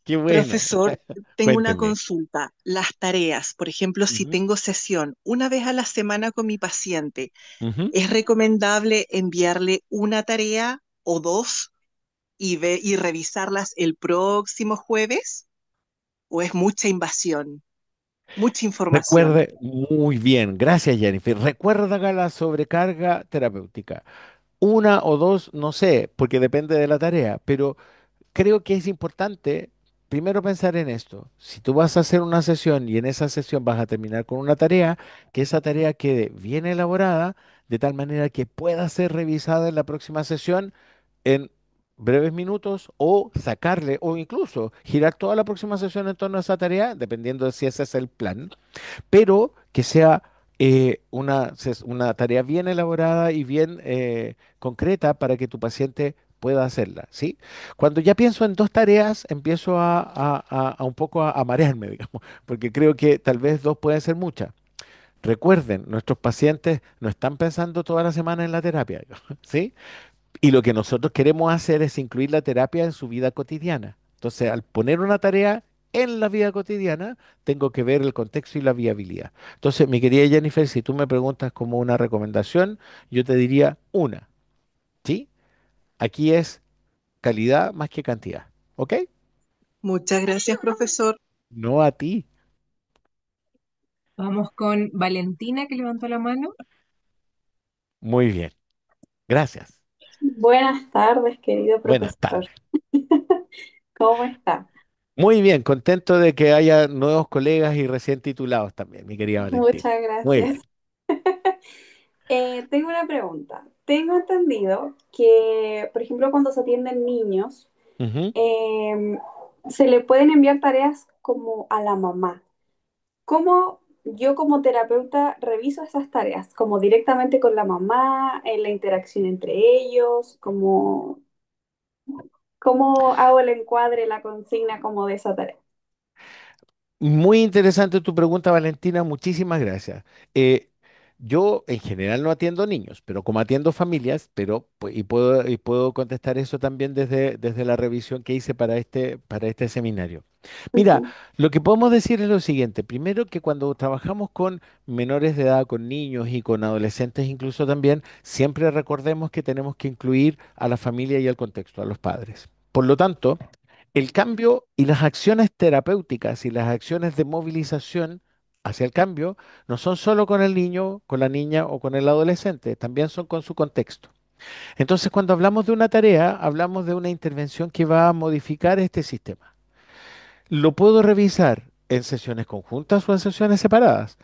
Qué bueno.
Profesor, tengo una
Cuénteme.
consulta. Las tareas, por ejemplo, si
Ujú,
tengo sesión una vez a la semana con mi paciente,
ujú.
¿es recomendable enviarle una tarea o dos y revisarlas el próximo jueves? ¿O es mucha invasión, mucha información?
Recuerde, muy bien, gracias Jennifer. Recuerda la sobrecarga terapéutica. Una o dos, no sé, porque depende de la tarea, pero creo que es importante primero pensar en esto. Si tú vas a hacer una sesión y en esa sesión vas a terminar con una tarea, que esa tarea quede bien elaborada, de tal manera que pueda ser revisada en la próxima sesión en breves minutos o sacarle o incluso girar toda la próxima sesión en torno a esa tarea, dependiendo de si ese es el plan, pero que sea una tarea bien elaborada y bien concreta para que tu paciente pueda hacerla, ¿sí? Cuando ya pienso en dos tareas, empiezo a un poco a marearme, digamos, porque creo que tal vez dos pueden ser muchas. Recuerden, nuestros pacientes no están pensando toda la semana en la terapia, ¿sí? Y lo que nosotros queremos hacer es incluir la terapia en su vida cotidiana. Entonces, al poner una tarea en la vida cotidiana, tengo que ver el contexto y la viabilidad. Entonces, mi querida Jennifer, si tú me preguntas como una recomendación, yo te diría una, ¿sí? Aquí es calidad más que cantidad, ¿ok?
Muchas gracias, profesor.
No a ti.
Vamos con Valentina que levantó la mano.
Muy bien, gracias.
Buenas tardes, querido
Buenas
profesor.
tardes.
¿Cómo está?
Muy bien, contento de que haya nuevos colegas y recién titulados también, mi querida Valentina.
Muchas
Muy bien.
gracias. Tengo una pregunta. Tengo entendido que, por ejemplo, cuando se atienden niños,
Ujú.
em, se le pueden enviar tareas como a la mamá. ¿Cómo yo como terapeuta reviso esas tareas? ¿Como directamente con la mamá, en la interacción entre ellos? ¿Cómo hago el encuadre, la consigna como de esa tarea?
Muy interesante tu pregunta, Valentina. Muchísimas gracias. Eh, yo en general no atiendo niños, pero como atiendo familias, y puedo contestar eso también desde la revisión que hice para este seminario. Mira,
Ujú.
lo que podemos decir es lo siguiente. Primero que cuando trabajamos con menores de edad, con niños y con adolescentes incluso también, siempre recordemos que tenemos que incluir a la familia y al contexto, a los padres. Por lo tanto, el cambio y las acciones terapéuticas y las acciones de movilización hacia el cambio no son solo con el niño, con la niña o con el adolescente, también son con su contexto. Entonces, cuando hablamos de una tarea, hablamos de una intervención que va a modificar este sistema. Lo puedo revisar en sesiones conjuntas o en sesiones separadas.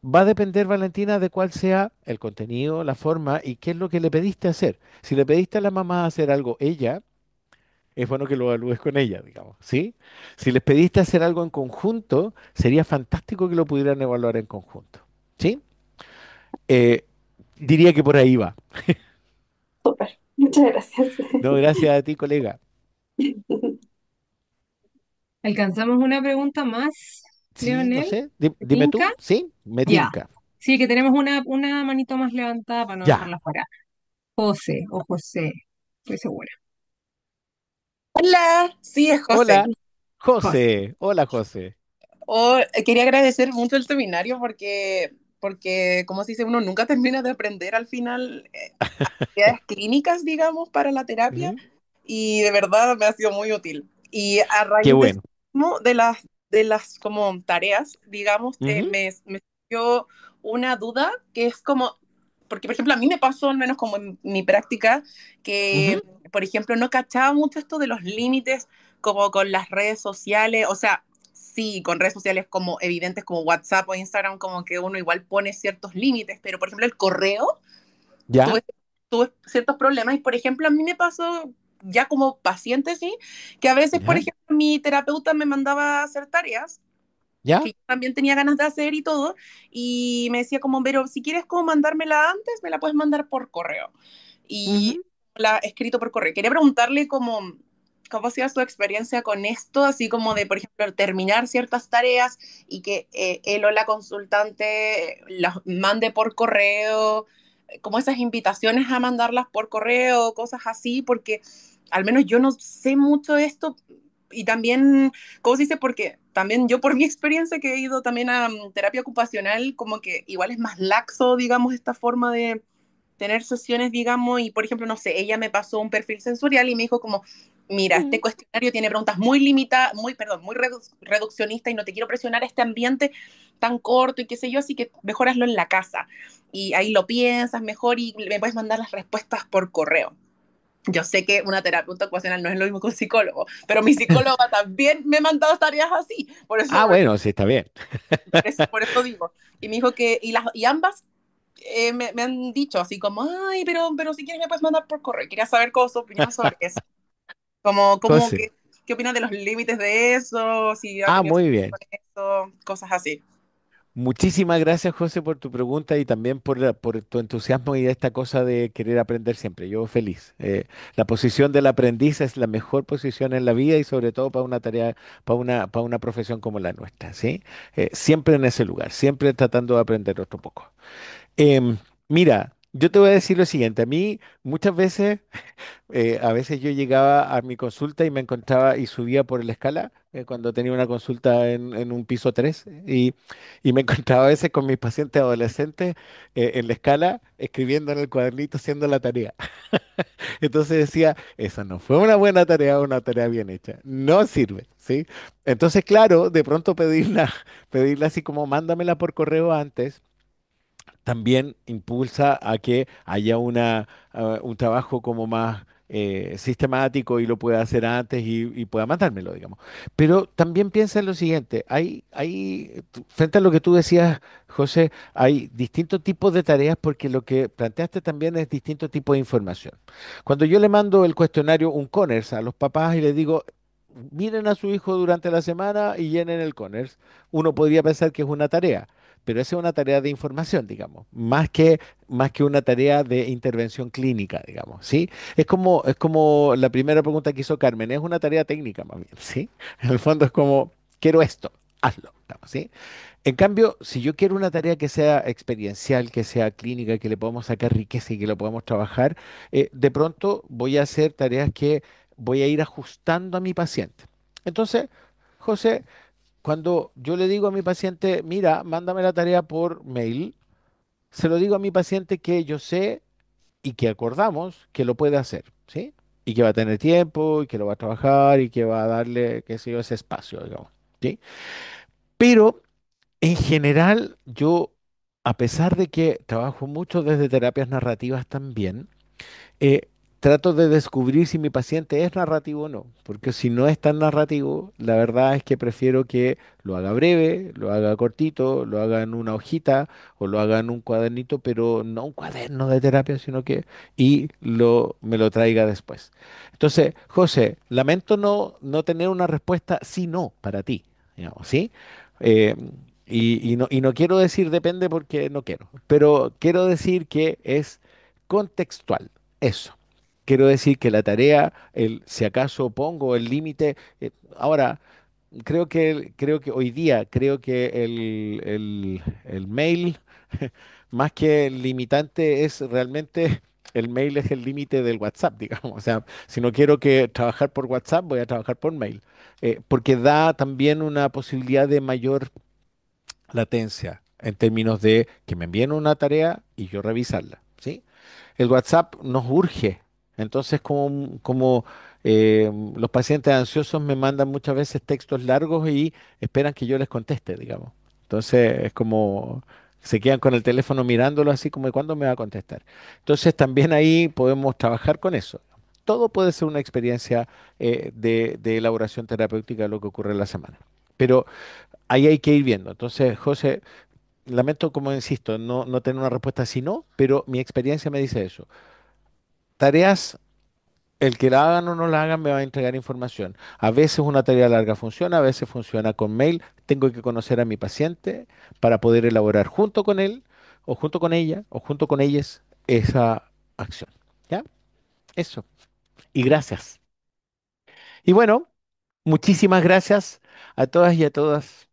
Va a depender, Valentina, de cuál sea el contenido, la forma y qué es lo que le pediste hacer. Si le pediste a la mamá hacer algo ella, es bueno que lo evalúes con ella, digamos, ¿sí? Si les pediste hacer algo en conjunto, sería fantástico que lo pudieran evaluar en conjunto, ¿sí? Eh, diría que por ahí va.
Súper, muchas gracias.
No, gracias a ti, colega.
¿Alcanzamos una pregunta más,
Sí, no
Leonel?
sé,
¿Te
dime
tinca?
tú, ¿sí? Me
Ya.
tinca.
Sí, que tenemos una manito más levantada para no
Ya.
dejarla fuera. José o José, estoy segura.
Hola, sí, es José.
Hola,
José.
José. Hola, José.
Quería agradecer mucho el seminario porque, como se dice, uno nunca termina de aprender al final actividades clínicas, digamos, para la terapia
Ujú.
y de verdad me ha sido muy útil. Y a
Qué
raíz de eso,
bueno.
mismo, de las como tareas, digamos,
Ujú,
me surgió una duda que es como, porque por ejemplo a mí me pasó, al menos como en mi práctica, que
ujú.
por ejemplo no cachaba mucho esto de los límites como con las redes sociales, o sea, sí, con redes sociales como evidentes como WhatsApp o Instagram, como que uno igual pone ciertos límites, pero por ejemplo el correo,
¿Ya?
tuve, tuve ciertos problemas y por ejemplo a mí me pasó ya como paciente, sí, que a veces, por
¿Ya?
ejemplo, mi terapeuta me mandaba a hacer tareas
¿Ya?
que yo también tenía ganas de hacer y todo, y me decía como, pero si quieres como mandármela antes, me la puedes mandar por correo. Y
Ujú.
la he escrito por correo. Quería preguntarle cómo ha sido su experiencia con esto, así como de, por ejemplo, terminar ciertas tareas y que él o la consultante las mande por correo, como esas invitaciones a mandarlas por correo, cosas así, porque al menos yo no sé mucho de esto y también, ¿cómo se dice? Porque también yo por mi experiencia que he ido también a terapia ocupacional, como que igual es más laxo, digamos, esta forma de tener sesiones, digamos, y por ejemplo, no sé, ella me pasó un perfil sensorial y me dijo como, mira, este
Mm.
cuestionario tiene preguntas muy limitadas, muy, perdón, muy reduccionistas y no te quiero presionar este ambiente tan corto y qué sé yo, así que mejor hazlo en la casa. Y ahí lo piensas mejor y me puedes mandar las respuestas por correo. Yo sé que una terapeuta ocupacional no es lo mismo que un psicólogo, pero mi psicóloga también me ha mandado tareas así,
Ah, bueno, sí, está bien.
por eso digo. Y me dijo que, y ambas me han dicho así como, ay, pero si quieres me puedes mandar por correo. Quería saber cómo su opinión sobre eso. Como
José.
que, ¿qué opinas de los límites de eso? Si ha
Ah,
tenido
muy
experiencia
bien.
con eso, cosas así.
Muchísimas gracias, José, por tu pregunta y también por tu entusiasmo y esta cosa de querer aprender siempre. Yo feliz. La posición del aprendiz es la mejor posición en la vida y sobre todo para una tarea, para una profesión como la nuestra, ¿sí? Siempre en ese lugar, siempre tratando de aprender otro poco. Em, Mira, yo te voy a decir lo siguiente. A mí muchas veces a veces yo llegaba a mi consulta y me encontraba y subía por la escala cuando tenía una consulta en un piso 3 y me encontraba a veces con mis pacientes adolescentes en la escala escribiendo en el cuadernito haciendo la tarea. Entonces decía, esa no fue una buena tarea, una tarea bien hecha. No sirve, ¿sí? Entonces, claro, de pronto pedirla así como mándamela por correo antes también impulsa a que haya un trabajo como más sistemático y lo pueda hacer antes y pueda mandármelo, digamos. Pero también piensa en lo siguiente, frente a lo que tú decías, José, hay distintos tipos de tareas porque lo que planteaste también es distintos tipos de información. Cuando yo le mando el cuestionario, un Conners, a los papás y les digo, miren a su hijo durante la semana y llenen el Conners, uno podría pensar que es una tarea, pero esa es una tarea de información, digamos, más que una tarea de intervención clínica, digamos, ¿sí? Es como la primera pregunta que hizo Carmen, es una tarea técnica más bien, ¿sí? En el fondo es como, quiero esto, hazlo, digamos, ¿sí? En cambio, si yo quiero una tarea que sea experiencial, que sea clínica, que le podamos sacar riqueza y que lo podamos trabajar, de pronto voy a hacer tareas que voy a ir ajustando a mi paciente. Entonces, José, cuando yo le digo a mi paciente, mira, mándame la tarea por mail, se lo digo a mi paciente que yo sé y que acordamos que lo puede hacer, ¿sí? Y que va a tener tiempo y que lo va a trabajar y que va a darle, qué sé yo, ese espacio, digamos, ¿sí? Pero en general, yo, a pesar de que trabajo mucho desde terapias narrativas también, eh, trato de descubrir si mi paciente es narrativo o no, porque si no es tan narrativo, la verdad es que prefiero que lo haga breve, lo haga cortito, lo haga en una hojita o lo haga en un cuadernito, pero no un cuaderno de terapia, sino que me lo traiga después. Entonces, José, lamento no tener una respuesta sí no para ti, digamos, ¿sí? Eh, y no quiero decir depende porque no quiero, pero quiero decir que es contextual. Eso. Quiero decir que la tarea, si acaso pongo el límite, ahora creo que hoy día creo que el mail, más que el limitante, es realmente el mail es el límite del WhatsApp, digamos. O sea, si no quiero que trabajar por WhatsApp, voy a trabajar por mail, porque da también una posibilidad de mayor latencia en términos de que me envíen una tarea y yo revisarla, ¿sí? El WhatsApp nos urge. Entonces, los pacientes ansiosos me mandan muchas veces textos largos y esperan que yo les conteste, digamos. Entonces, es como se quedan con el teléfono mirándolo así como, ¿cuándo me va a contestar? Entonces, también ahí podemos trabajar con eso. Todo puede ser una experiencia de elaboración terapéutica de lo que ocurre en la semana. Pero ahí hay que ir viendo. Entonces, José, lamento, como insisto, no tener una respuesta así, no, pero mi experiencia me dice eso. Tareas, el que la hagan o no la hagan me va a entregar información. A veces una tarea larga funciona, a veces funciona con mail. Tengo que conocer a mi paciente para poder elaborar junto con él, o junto con ella, o junto con ellas esa acción. ¿Ya? Eso. Y gracias. Y bueno, muchísimas gracias a todas y a todos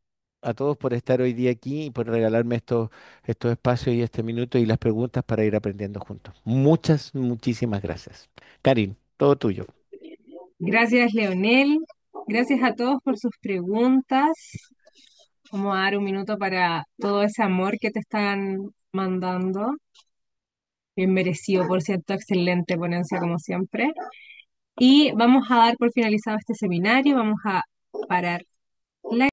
por estar hoy día aquí y por regalarme estos espacios y este minuto y las preguntas para ir aprendiendo juntos. Muchísimas gracias. Karin, todo tuyo.
Gracias, Leonel. Gracias a todos por sus preguntas. Vamos a dar un minuto para todo ese amor que te están mandando. Bien merecido, por cierto, excelente ponencia como siempre. Y vamos a dar por finalizado este seminario. Vamos a parar la